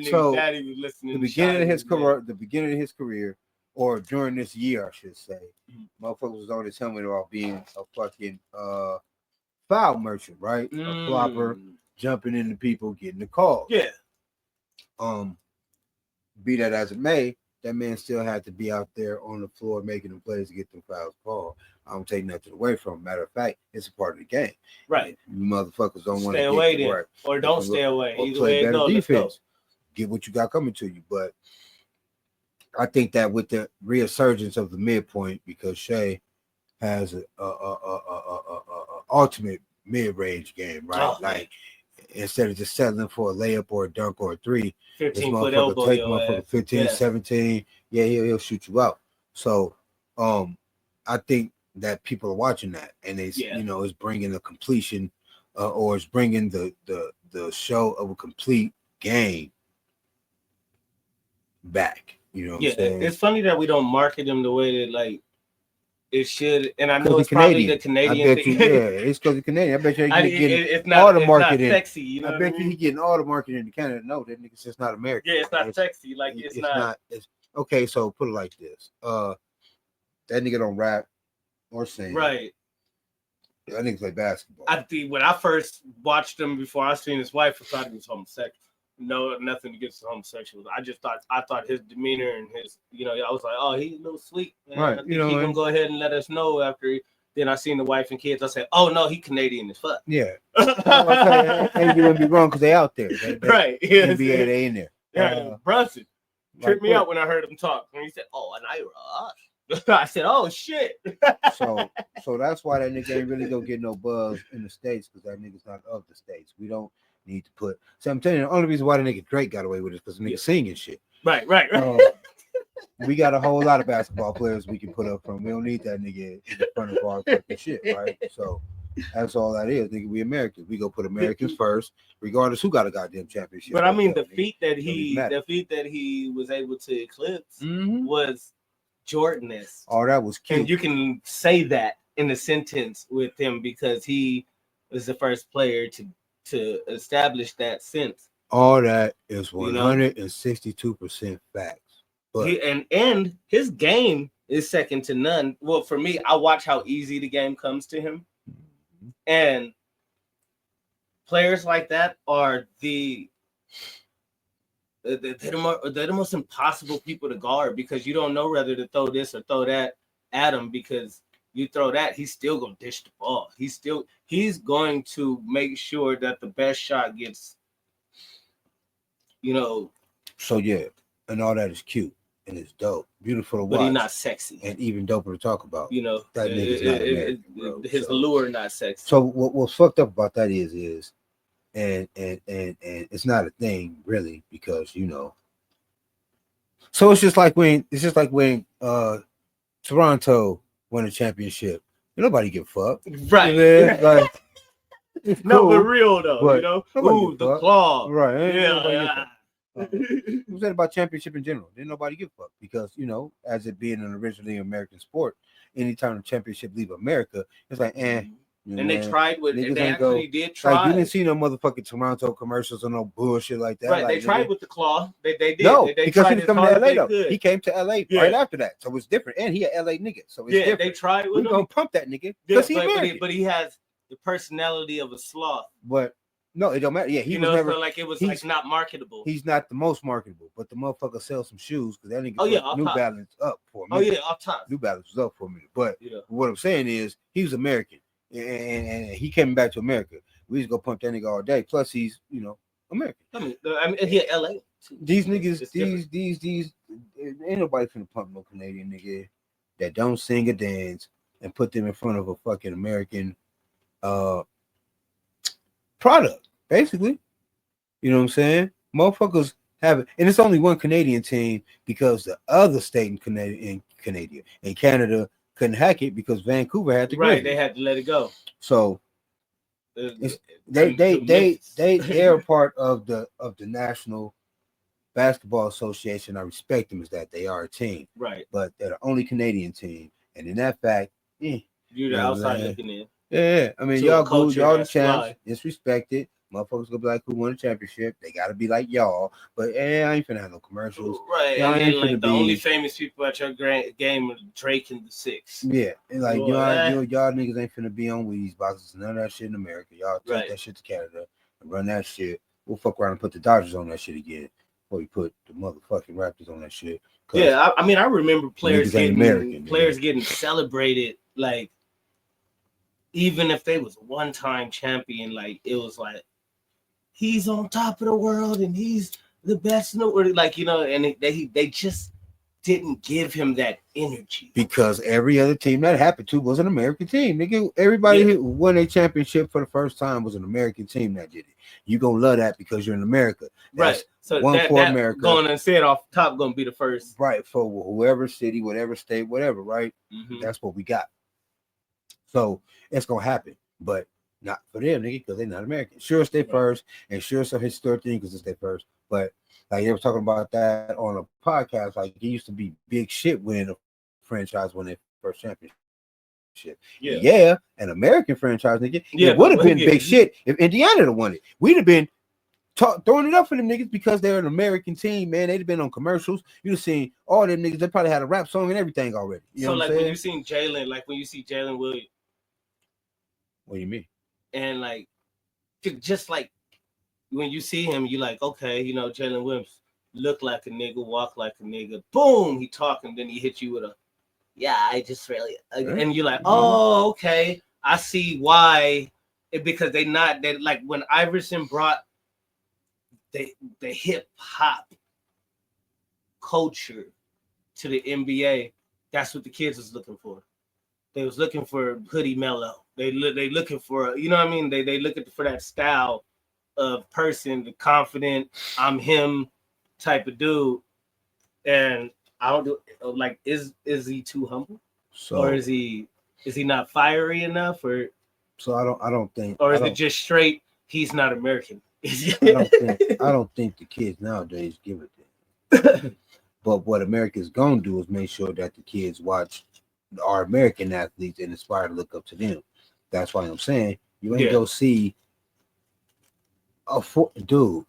So daddy was listening the beginning of his career, or during this year, I should say, motherfucker was on his helmet about being a fucking foul merchant, right? A flopper, jumping into people, getting the calls. Yeah. Be that as it may, that man still had to be out there on the floor making them plays to get them fouls called. I don't take nothing away from him. Matter of fact, it's a part of the game. Right. You motherfuckers don't want to Stay away get then, right. or don't stay away. Or Either play way it better go, let's go. defense. Get what you got coming to you. But I think that with the resurgence of the midpoint, because Shea has a ultimate mid-range game, right? Oh, like instead of just settling for a layup or a dunk or a three, this 15-foot motherfucker elbow, take your motherfucker ass. 15, Yeah. 17. Yeah, he'll shoot you out. So I think that people are watching that, and they Yeah. it's bringing a completion or it's bringing the show of a complete game back. You know what I'm saying? It's funny that we don't market him the way that like it should, and I 'Cause know the it's probably the Canadian I bet thing. you, yeah, it's because the Canadian. I bet you I- they getting it's not all the it's marketing. not sexy. You know I what bet I you mean? he getting all the marketing in Canada. No, that nigga's just not American. Yeah, it's not sexy. Like it's not. It's okay. So put it like this: that nigga don't rap or sing. Right. That nigga play basketball. I think when I first watched him before I seen his wife, I thought he was homosexual. No, nothing against homosexuals. I thought his demeanor and his, I was like, oh, he's a little sweet. Man. Right. I think he gonna go ahead and let us know after. Then I seen the wife and kids. I said, oh no, he Canadian as fuck. Yeah. And you wouldn't be wrong because they out there. Right. Yeah. NBA, they in there. Yeah. Brunson tripped me out when I heard him talk. And he said, oh, an Irish. I said, oh shit. So that's why that nigga ain't really gonna get no buzz in the States, because that nigga's not of the States. We don't need to put. So I'm telling you, the only reason why the nigga Drake got away with it is because the nigga singing shit. Right. We got a whole lot of basketball players we can put up from. We don't need that nigga in the front of our fucking shit, right? So that's all that is, nigga. We Americans. We go put Americans first, regardless who got a goddamn championship. But I mean, the feat that he was able to eclipse was Jordan-esque. Oh, that was cute. And you can say that in a sentence with him because he was the first player to establish that sense. All that is 162% facts. But and his game is second to none. Well, for me, I watch how easy the game comes to him, and players like that are they're the most impossible people to guard, because you don't know whether to throw this or throw that at him, because you throw that, he's still gonna dish the ball. He's going to make sure that the best shot gets, So yeah, and all that is cute and it's dope, beautiful to watch. But he's not sexy, and even doper to talk about. That nigga's not American, bro. His allure not sexy. So what's fucked up about that is and it's not a thing really, because So it's just like when Toronto won a championship. Nobody give a fuck. Right. Like, it's no, cool, but real though, but ooh, the claw. Right. Yeah. It was about championship in general. Didn't nobody give a fuck, because as it being an originally American sport, anytime the championship leave America, it's like and they tried with it. They actually did try. Like, you didn't see no motherfucking Toronto commercials or no bullshit like that. Right, like, they tried with the claw. They did. No, they because tried he was coming to LA though. Could. He came to LA right after that, so it's different. And he a LA nigga, so it's different. They tried with him. We gonna pump that nigga because but he has the personality of a sloth. But no, it don't matter. Yeah, he was never so like it was like not marketable. He's not the most marketable, but the motherfucker sells some shoes because that nigga put New Balance up for me. Oh yeah, off top. New Balance was up for me. But what I'm saying is he was American, and he came back to America. We just go pump that nigga all day. Plus he's American. I mean he LA. These niggas, these ain't nobody finna pump no Canadian nigga that don't sing or dance and put them in front of a fucking American product, basically. You know what I'm saying? Motherfuckers have it, and it's only one Canadian team because the other state in Canada couldn't hack it because Vancouver had to they had to let it go. So they're a part of the National Basketball Association. I respect them as that they are a team, right? But they're the only Canadian team, and in that fact, you're the outside looking in. Yeah, I mean, y'all good, y'all the champs. Disrespect it. Motherfuckers gonna be like, who won the championship? They gotta be like y'all. But I ain't finna have no commercials. Right. Y'all and like the only famous people at your game are Drake and the Six. Yeah. And like y'all niggas ain't finna be on Wheaties boxes. None of that shit in America. Y'all take that shit to Canada and run that shit. We'll fuck around and put the Dodgers on that shit again. before you put the motherfucking Raptors on that shit. Yeah, I mean, I remember players niggas ain't American, getting celebrated, like, even if they was one-time champion, like, it was like, he's on top of the world and he's the best in the world, like, you know, and they just didn't give him that energy. Because every other team that happened to was an American team. Nigga, everybody who won a championship for the first time was an American team that did it. You gonna love that because you're in America. That's right. So one that, for that America. going and said off top gonna be the first. Right, for whoever city, whatever state, whatever, right? Mm-hmm. That's what we got. So it's gonna happen, but not for them, nigga, because they're not American. Sure, it's their first, and sure, it's a historic thing because it's their first. But like they were talking about that on a podcast, like it used to be big shit when a franchise won their first championship. Yeah, an American franchise, nigga. Yeah, it would have been big shit if Indiana had won it. We'd have been throwing it up for them niggas because they're an American team, man. They'd have been on commercials. You'd have seen all them niggas. They probably had a rap song and everything already. You know like what I'm when you seen Jalen, like when you see Jalen Williams. What do you mean? And like, just like when you see him, you like, okay, you know, Jalen Williams look like a nigga, walk like a nigga. Boom, he talking, then he hit you with a, yeah, I just really, and you're like, oh, okay, I see why. Because they like when Iverson brought the hip hop culture to the NBA, that's what the kids was looking for. They was looking for Hoodie Mello. They looking for, you know what I mean? They looking for that style of person, the confident, I'm him type of dude. And I don't do like, is he too humble? Or is he not fiery enough? Or so I don't think, or is it just straight? He's not American. I don't think the kids nowadays give a damn. But what America's gonna do is make sure that the kids watch our American athletes and aspire to look up to them. That's why I'm saying you ain't go see dude.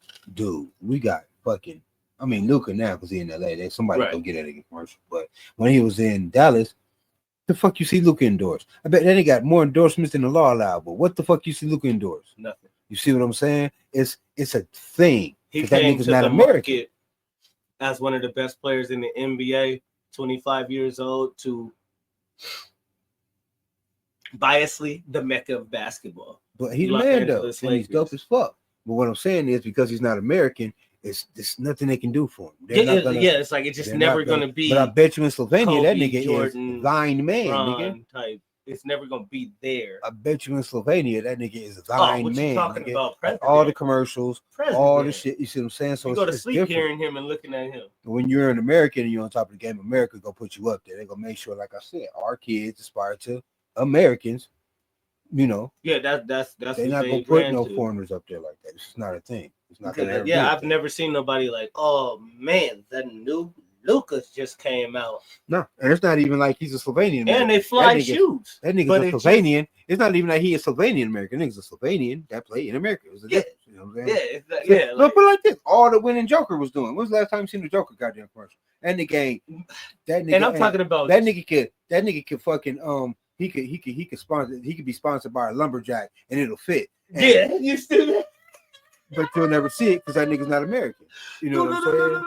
We got fucking. I mean, Luka now because he in LA. Somebody go get that commercial. But when he was in Dallas, the fuck you see Luka indoors? I bet then he got more endorsements than the law allowed. But what the fuck you see Luka indoors? Nothing. You see what I'm saying? It's a thing. He came to the market as one of the best players in the NBA, 25 years old, to biasly the mecca of basketball. But he's a man though, and he's dope as fuck. But what I'm saying is because he's not American, it's nothing they can do for him. It's like it's just never gonna be. But I bet you in Slovenia Kobe, that nigga Jordan, is thine man, nigga. Type. It's never gonna be there. I bet you in Slovenia that nigga is thine what man. You talking about all the commercials, all the shit. You see what I'm saying? So you go to sleep hearing him and looking at him. When you're an American and you're on top of the game, America gonna put you up there. They're gonna make sure, like I said, our kids aspire to Americans. You know, that's they're not gonna put no foreigners up there like that. It's just not a thing. It's not gonna. I've never seen nobody like, oh man, that new Lucas just came out. No, and it's not even like he's a Slovenian American. And they fly shoes. That nigga's a Slovenian. It's not even like he is Slovenian American. Nigga's a Slovenian that played in America. It was a difference. You know what I'm saying? Look, but like this, all the winning Joker was doing. When's the last time you seen the Joker goddamn commercial? And the game, that nigga. And I'm talking about that nigga could fucking he could sponsor. He could be sponsored by a lumberjack and it'll fit. And, you still. But you'll never see it because that nigga's not American. You know what I'm saying?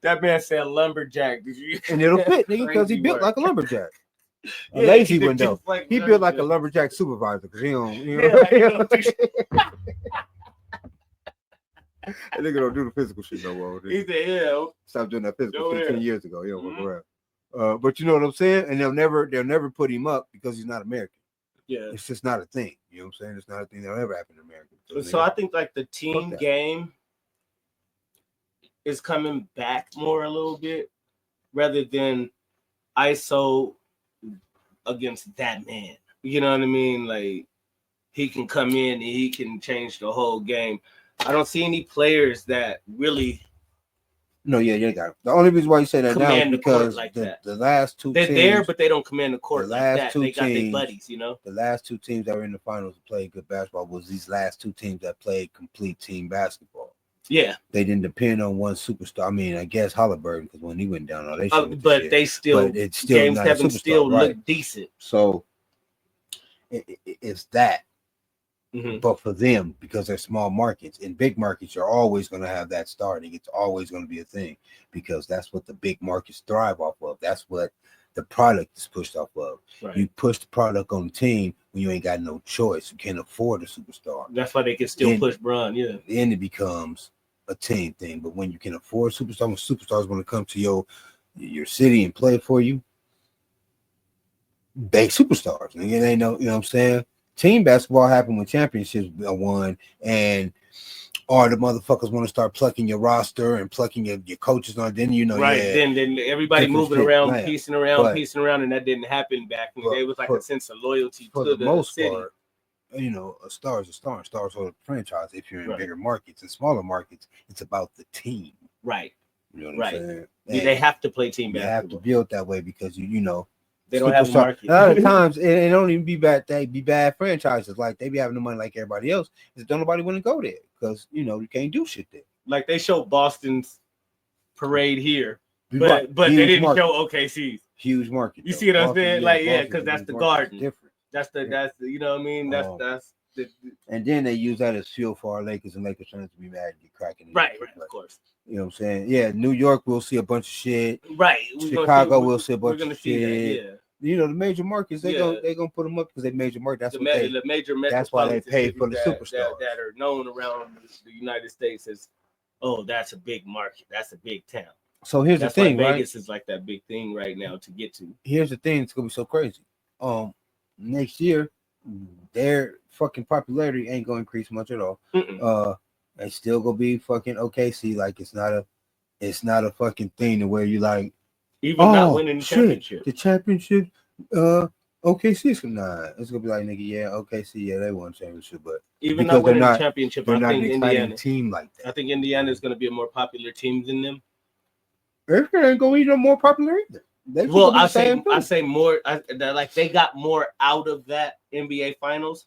That man said lumberjack. Did you? And it'll fit, nigga, because he built like a lumberjack. A lazy one though. Like he built like a lumberjack supervisor because he don't. You know? That nigga don't do the physical shit no more. He said, "Yeah, stop doing that physical 15 years ago. You don't walk around." But you know what I'm saying? And they'll never put him up because he's not American. Yeah, it's just not a thing. You know what I'm saying? It's not a thing that'll ever happen in America. So I think like the team game is coming back more a little bit rather than ISO against that man. You know what I mean? Like he can come in and he can change the whole game. I don't see any players that really. No, you got it. The only reason why you say that now is because the last two they're teams, there, but they don't command the court like that. They got their buddies, you know. The last two teams that were in the finals to play good basketball was these last two teams that played complete team basketball. Yeah, they didn't depend on one superstar. I mean, I guess Halliburton because when he went down, all they shit. But they still, but it's still James Steven still look decent. So it's that. But for them, because they're small markets, in big markets, you're always going to have that starting. It's always going to be a thing because that's what the big markets thrive off of. That's what the product is pushed off of. Right. You push the product on the team when you ain't got no choice. You can't afford a superstar. That's why they can still push Bron. Yeah. Then it becomes a team thing. But when you can afford superstars, when superstars want to come to your city and play for you, they superstars. And they know, you know what I'm saying? Team basketball happened when championships are won, and all the motherfuckers want to start plucking your roster and plucking your coaches on. Then right. Yeah, then everybody moving around, piecing around, and that didn't happen back in the day. It was like a sense of loyalty to the most city. Part, a star is a star. Stars are a franchise. If you're in bigger markets and smaller markets, it's about the team. Right. You know what I'm saying? They have to play team basketball. They have to build that way because you know. They don't have a market. A lot of times it don't even be bad. They be bad franchises. Like they be having the money like everybody else. Don't nobody want to go there because you can't do shit there. Like they show Boston's parade here, but they didn't show OKC's huge market. You see what I'm saying? Because that's the Garden. Different. That's the you know what I mean. That's the. And then they use that as fuel for our Lakers and Lakers fans to be mad and get cracking. Right, of course. You know what I'm saying? Yeah, New York we'll see a bunch of shit. Right. Chicago we'll see a bunch of shit. That, You know the major markets they gonna put them up because they major market. That's the major. That's why they pay for the superstars that are known around the United States as, oh, that's a big market. That's a big town. So here's the thing, right? Vegas is like that big thing right now to get to. Here's the thing. It's gonna be so crazy. Next year, their fucking popularity ain't gonna increase much at all. It's still gonna be fucking OKC. Like it's not a fucking thing to where you like even not winning the championship. The championship, OKC is it's gonna be like nigga, yeah, OKC, they won championship, but even not winning the championship, I think Indiana team like that. I think Indiana is gonna be a more popular team than them. It ain't gonna be no more popular either. I say more. Like they got more out of that NBA Finals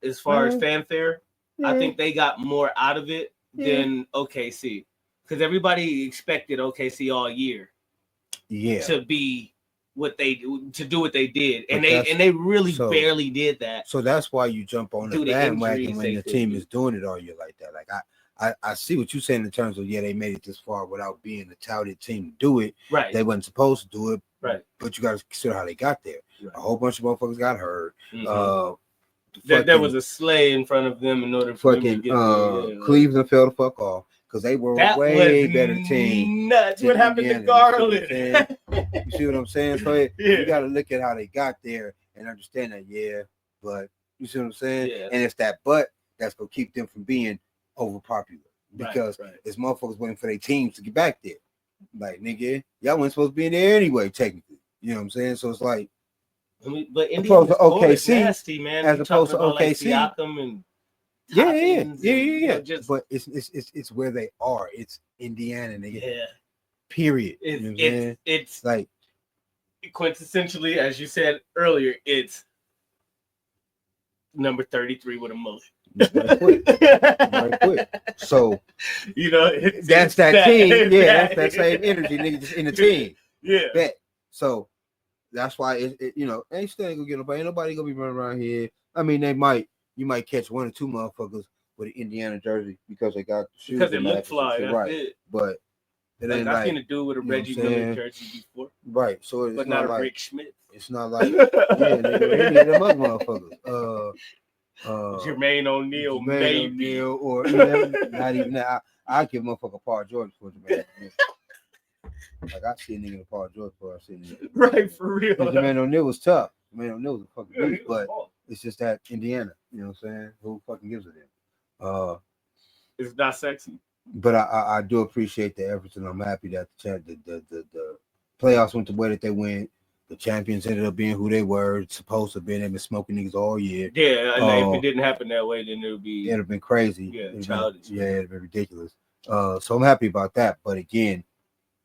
as far as fanfare. Yeah. I think they got more out of it than OKC because everybody expected OKC all year, to be to do what they did, and they really barely did that. So that's why you jump on the bandwagon when the team is doing it all year like that. Like I see what you're saying in terms of they made it this far without being a touted team to do it. Right. They wasn't supposed to do it. Right. But you got to consider how they got there. Right. A whole bunch of motherfuckers got hurt. There was a sleigh in front of them in order for them to get Cleveland fell the fuck off because they were a way better team. Nuts. What happened to Garland? You see what I'm saying? So you got to look at how they got there and understand that. But you see what I'm saying? Yeah. And it's that that's gonna keep them from being overpopular because it's motherfuckers waiting for their teams to get back there. Like nigga, y'all weren't supposed to be in there anyway, technically. You know what I'm saying? So it's like. But Indiana's OKC, nasty, man. As opposed to OKC, like yeah. But it's where they are. It's Indiana, nigga. Period. It's like quintessentially, as you said earlier, it's number 33 with a mullet. Right quick. So that's that team. Yeah, that's that same energy, nigga, just in the team. Yeah. Bet. So. That's why ain't still ain't gonna get nobody. Ain't nobody gonna be running around here. I mean, you might catch one or two motherfuckers with an Indiana jersey because they got the shoes. Because they look fly, that's it. But it ain't I've seen a dude with a Reggie Miller jersey before. Right. So it's but not a Rick Schmidt. It's not like any of them other motherfuckers. Jermaine O'Neal, maybe. Or not even that. I give motherfucker Paul George for Jermaine. Like I see a nigga in Paul George for right for real. Jermaine O'Neal was tough. Jermaine O'Neal was a fucking beast, but it's just that Indiana. You know what I'm saying? Who fucking gives a damn? It's not sexy. But I do appreciate the efforts, and I'm happy that the playoffs went the way that they went. The champions ended up being who they were supposed to be. They've been smoking niggas all year. Yeah, and if it didn't happen that way, then it'd have been crazy. Yeah, childish. It'd have been ridiculous. So I'm happy about that. But again.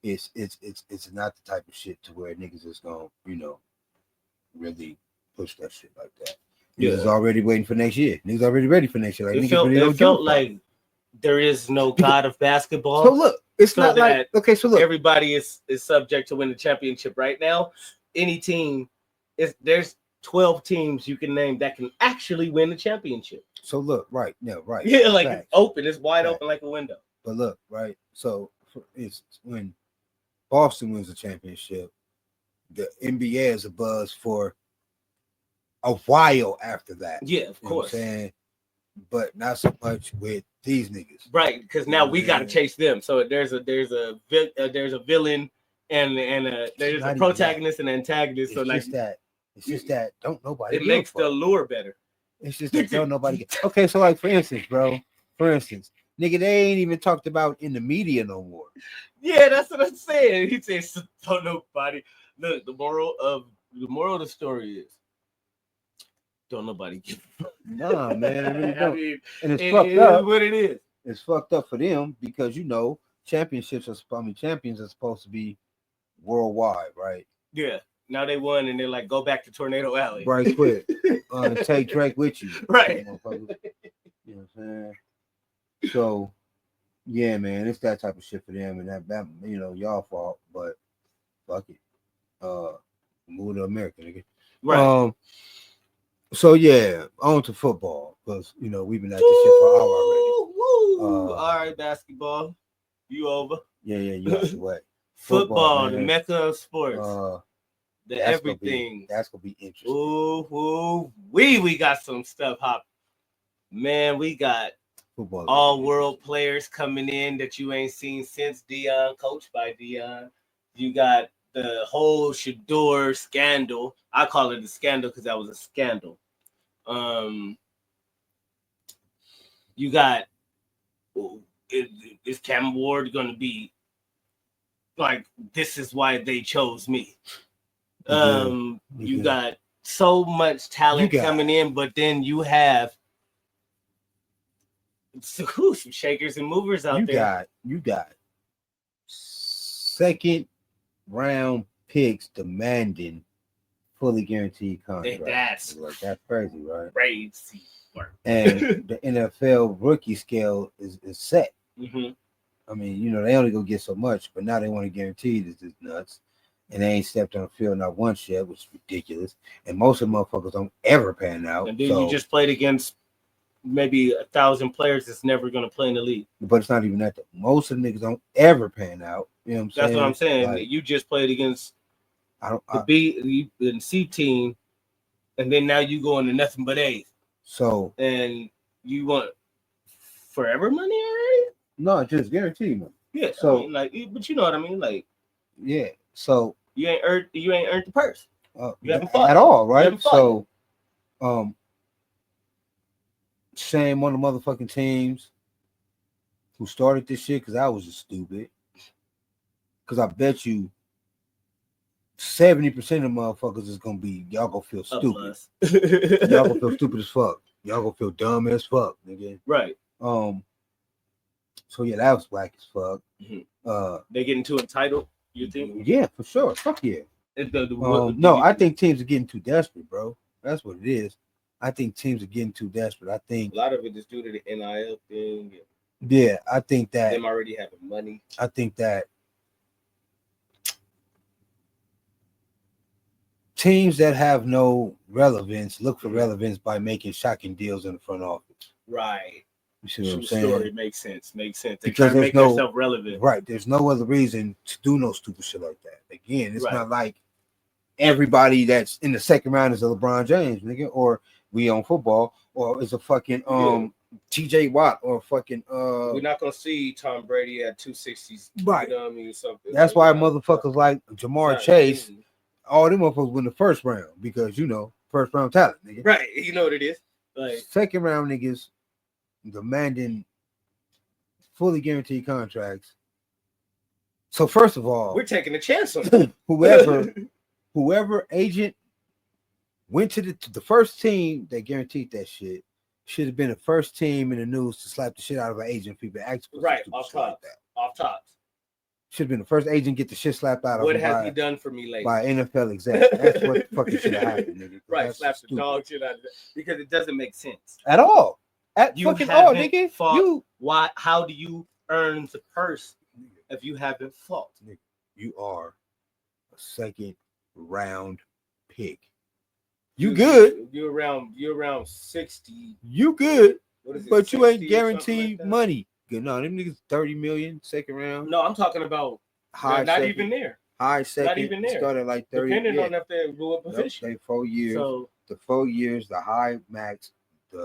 It's not the type of shit to where niggas is gonna, really push that shit like that. Niggas already waiting for next year. Niggas already ready for next year. Like, it felt like there is no god of basketball. So look, it's not like everybody is subject to win the championship right now. Any team there's 12 teams you can name that can actually win the championship. So look, right, right. Yeah, like Facts. it's open, it's wide Facts. open like a window. But look, right. So it's when Boston wins the championship, the NBA is a buzz for a while after that. Yeah, of You know what I'm course. saying? But not so much with these niggas. Right, because now we got to Yeah. chase them. So there's a villain and there's Not a even protagonist and an antagonist. It's So like just that don't nobody it give makes a fuck. the lure better. It's just that don't nobody get. Okay, so like for instance, nigga, they ain't even talked about in the media no more. Yeah, that's what I'm saying. He says don't nobody. Look, the moral of the story is don't nobody give a fuck. Nah, man, it really I don't. mean, And it's it fucked is up. what it is. It's fucked up for them because champions are supposed to be worldwide, right? Yeah. Now they won and they're like, go back to Tornado Alley. Right quick. Take Drake with you. Right. You know what I'm saying? So yeah, man, it's that type of shit for them, and that y'all fault, but fuck it. Move to America, nigga. Right. So yeah, on to football because we've been at this shit for an hour already. Woo. All right, basketball, you over? Yeah, you out the way. Football, the man. mecca of sports, the everything. That's gonna be interesting. Ooh, we got some stuff hop. Man, we got football all world players coming in that you ain't seen since Dion, coached by Dion. You got the whole Shador scandal. I call it a scandal because that was a scandal. You got is Cam Ward going to be like this is why they chose me? You got so much talent coming in, but then you have some shakers and movers out there. You got second round picks demanding fully guaranteed contracts. That's crazy, right? Crazy. And the NFL rookie scale is set. Mm-hmm. I mean, they only go get so much, but now they want to guarantee this is nuts. And they ain't stepped on the field not once yet, which is ridiculous. And most of the motherfuckers don't ever pan out. And then you just played against maybe 1,000 players that's never going to play in the league. But it's not even that. Most of the niggas don't ever pan out. You know what I'm saying? That's what I'm saying. Like, you just played against the B and C team, and then now you go into nothing but A's. So and you want forever money already? No, just guaranteed money. Yeah. So but you know what I mean, like yeah. So you ain't earned the purse. You haven't fought at all, right? So, shame on the motherfucking teams who started this shit because I was just stupid. Because I bet you 70% of the motherfuckers is gonna be y'all gonna feel stupid. Y'all gonna feel stupid as fuck. Y'all gonna feel dumb as fuck, nigga. Right. So yeah, that was whack as fuck. Mm-hmm. They getting too entitled, you think? Yeah, for sure. Fuck yeah. I think teams are getting too desperate, bro. That's what it is. I think teams are getting too desperate. I think a lot of it is due to the NIL thing. Yeah, I think that them already having money. I think that teams that have no relevance look for relevance by making shocking deals in the front office. Right. You see what I'm saying? Story makes sense. They because try to make themselves relevant. Right. There's no other reason to do no stupid shit like that. Again, it's not like everybody that's in the second round is a LeBron James, nigga, or we on football, or is a fucking TJ Watt, or fucking we're not gonna see Tom Brady at 260s. Right. You know what I mean? Something. That's why motherfuckers like Jamar Chase, all them motherfuckers win the first round because first round talent, nigga. Right. You know what it is. Like second round niggas demanding fully guaranteed contracts. So first of all, we're taking a chance on whoever agent went to the first team that guaranteed that shit should have been the first team in the news to slap the shit out of an agent. People ask right off top, like that. Off top. Should have been the first agent get the shit slapped out of him. What has he done for me lately? By NFL exec. That's what fucking should have happened, nigga. Right, slap the dog shit out of it because it doesn't make sense at all. Nigga. Why? How do you earn the purse if you haven't fought? You are a second round pick. You good. You're around 60. You good. What is it, But you ain't 60 or something guaranteed like that? money. Good. No, them niggas 30 million second round. No, I'm talking about High not second, even there. high second. even there. Start at like 30. Depending yeah. on if they go up Nope, position. they 4 years. So The 4 years, the high max.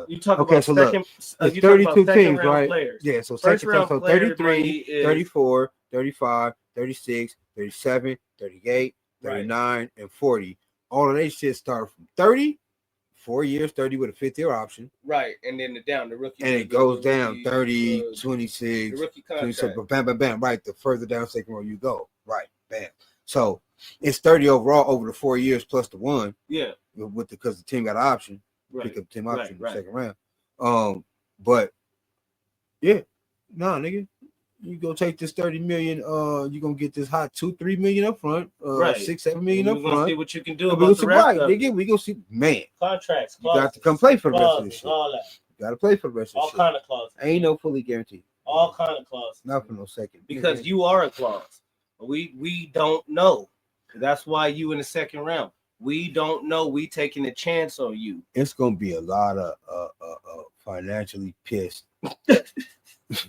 you talk Okay, about so look, second. it's You talk about 32 second teams, round right? players. Yeah, so First second round so player 33, money is 34, 35, 36, 37, 38, Right. 39, and 40. All of they shit start from 30, 4 years, 30 with a 5th-year option. right, and then the rookie, And it goes down 30, 26, the rookie 26, contract. bam, bam, bam, right. The further down second row you go, right, bam. So it's 30 overall over the 4 years plus the one. Yeah, Because the team got an option, right. pick up the team option right. in the second round. But yeah, nah, nigga, you go take this 30 million. You gonna get this hot 2-3 million up front, Right. 6-7 million We're up gonna front. see what you can do And we about gonna the see rest right, of nigga. it. We gonna see, man. Contracts, You got to come play for the rest of this shit. all that, You got to play for the rest of all this shit. kind of clauses, Ain't no fully guaranteed. all kind of clauses. Not for no second. Because nigga. you are a clause. We don't know. That's why you in the second round. We don't know. We taking a chance on you. It's gonna be a lot of financially pissed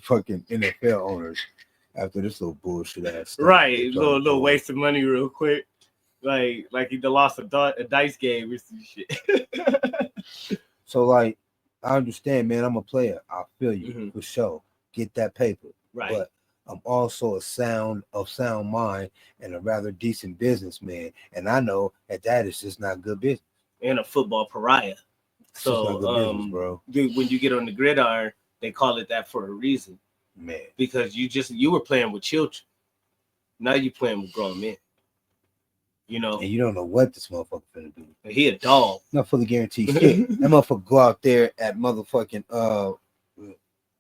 fucking NFL owners after this little bullshit ass stuff. Right, little waste of money real quick. Like he lost a dice game or some shit. So like, I understand, man. I'm a player. I feel you Mhm. for sure. Get that paper, Right. but I'm also a sound mind and a rather decent businessman, and I know that is just not good business. And a football pariah. It's just not good business, bro. When you get on the gridiron, they call it that for a reason. Man, Because you were playing with children. Now you playing with grown men. You know, and you don't know what this motherfucker finna do. he a dog. Not fully guaranteed shit. That motherfucker go out there at motherfucking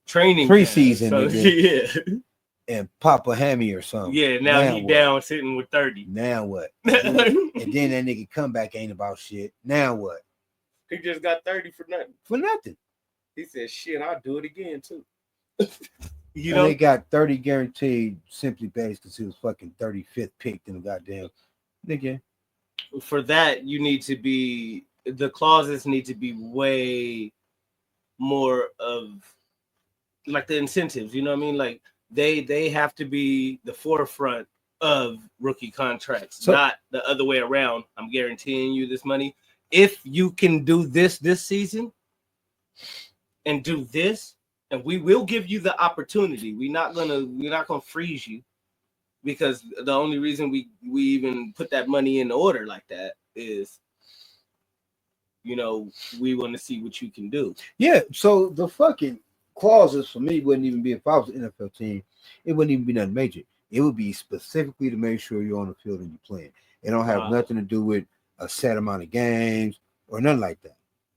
Training preseason, camp. So, nigga, and pop a hammy or something. yeah. Now he what? down sitting with 30. Now what? And then that nigga comeback ain't about shit. Now what? He just got 30 for nothing. For nothing. He said, "Shit, I'll do it again too." You And know, they got 30 guaranteed simply based because he was fucking 35th picked in the goddamn nigga. for that the clauses need to be way more of like the incentives. You know what I mean? Like they have to be the forefront of rookie contracts, not the other way around. I'm guaranteeing you this money if you can do this season and do this, and we will give you the opportunity. We're not gonna freeze you, because the only reason we even put that money in order like that is, you know, we want to see what you can do. Yeah, so the fucking clauses for me wouldn't even be, if I was an NFL team, it wouldn't even be nothing major. It would be specifically to make sure you're on the field and you're playing. It don't have nothing to do with a set amount of games or nothing like that.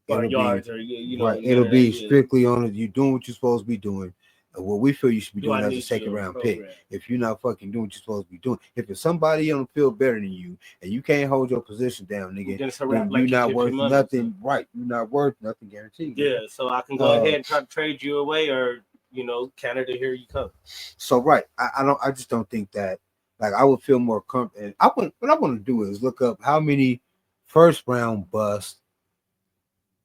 Or It'll yards, be, or you know, right, it'll be strictly on it. You doing what you're supposed to be doing. What we feel you should be doing as a second round pick. If you're not fucking doing what you're supposed to be doing, if it's somebody on the field better than you and you can't hold your position down, nigga, then you're not worth nothing. Right, you're not worth nothing guaranteed. Yeah, so I can go ahead and try to trade you away, or you know, Canada, here you come. So right, I just don't think that. Like, I would feel more comfortable. What I want to do is look up how many first round busts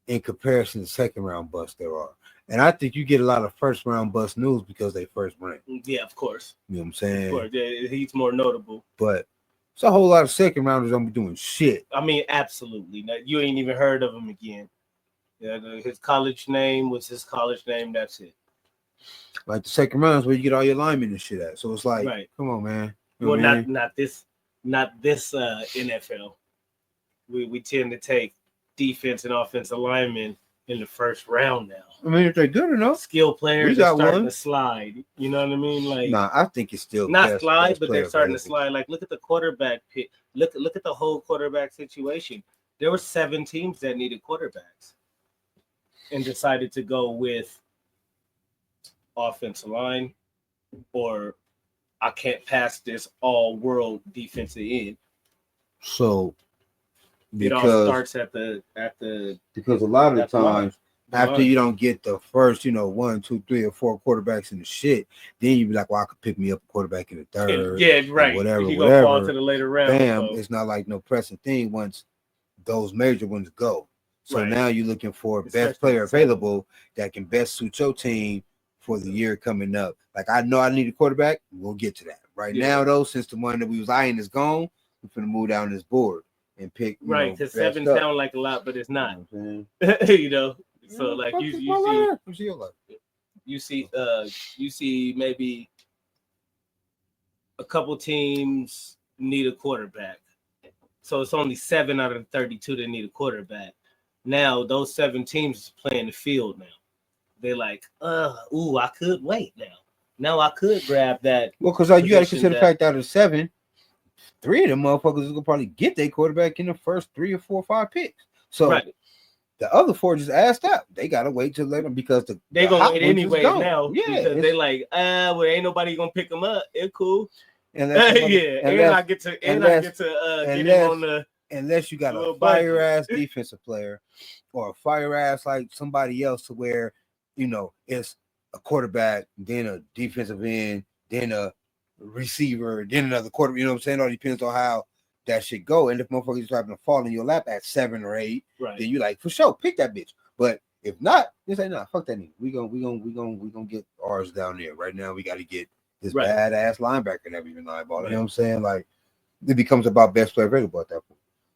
in comparison to second round busts there are. And I think you get a lot of first round bust news because they first ranked. Yeah, of course. You know what I'm saying? Of course, yeah, he's more notable. But it's a whole lot of second rounders don't be doing shit. I mean, absolutely. Now, you ain't even heard of him again. Yeah, his college name was his college name. That's it. Like the second round is where you get all your linemen and shit at. So it's like, right. Come on, man. Well, not this NFL. We tend to take defense and offensive linemen in the first round now. I mean, if they're good enough, skill players are starting to slide. You know what I mean? Like, nah, I think it's still not slide, but they're starting to slide. Like, look at the quarterback pick. Look at the whole quarterback situation. There were 7 teams that needed quarterbacks and decided to go with offensive line, or I can't pass this all-world defensive end. So it all starts at the because a lot of the times after you don't get the first, 1, 2, 3, or 4 quarterbacks in the shit, then you be like, well, I could pick me up a quarterback in the third. Yeah, right. Whatever. Fall to the later round. Bam, it's not like no pressing thing once those major ones go. So Right. now you're looking for Especially best player the second. available that can best suit your team for the year coming up. Like I know I need a quarterback. We'll get to that. Right Yeah. now, though, since the one that we was eyeing is gone, we're gonna move down this board and pick. Right, because 7 best up. sound like a lot, but it's not. You know what I'm saying? You know, so Yeah, like fuck you this you ball see out. You see your life. you see maybe a couple teams need a quarterback. So it's only 7 out of the 32 that need a quarterback. Now those 7 teams is playing the field now. They're like, I could wait now. Now I could grab that. Well, because you got to position consider the that- fact that out of 7, 3 of them motherfuckers is gonna probably get their quarterback in the first 3 or 4 or 5 picks. So Right. the other 4 just asked out. They gotta wait till later because They the gonna hot wait ones is anyway gone. now because they like, well, ain't nobody gonna pick them up. It's cool. unless I get to get him on the unless you got a little fire budget. ass defensive player or a fire ass like somebody else to where it's a quarterback, then a defensive end, then a receiver, then another quarterback. You know what I'm saying? It all depends on how that shit go. And if motherfuckers happen to fall in your lap at 7 or 8, right. then you like for sure pick that bitch. But if not, you say nah, fuck that nigga. We gonna get ours down there. Right now, we got to get this Right. badass linebacker that we've been eyeballing. You know what I'm saying? Like it becomes about best player available at that point.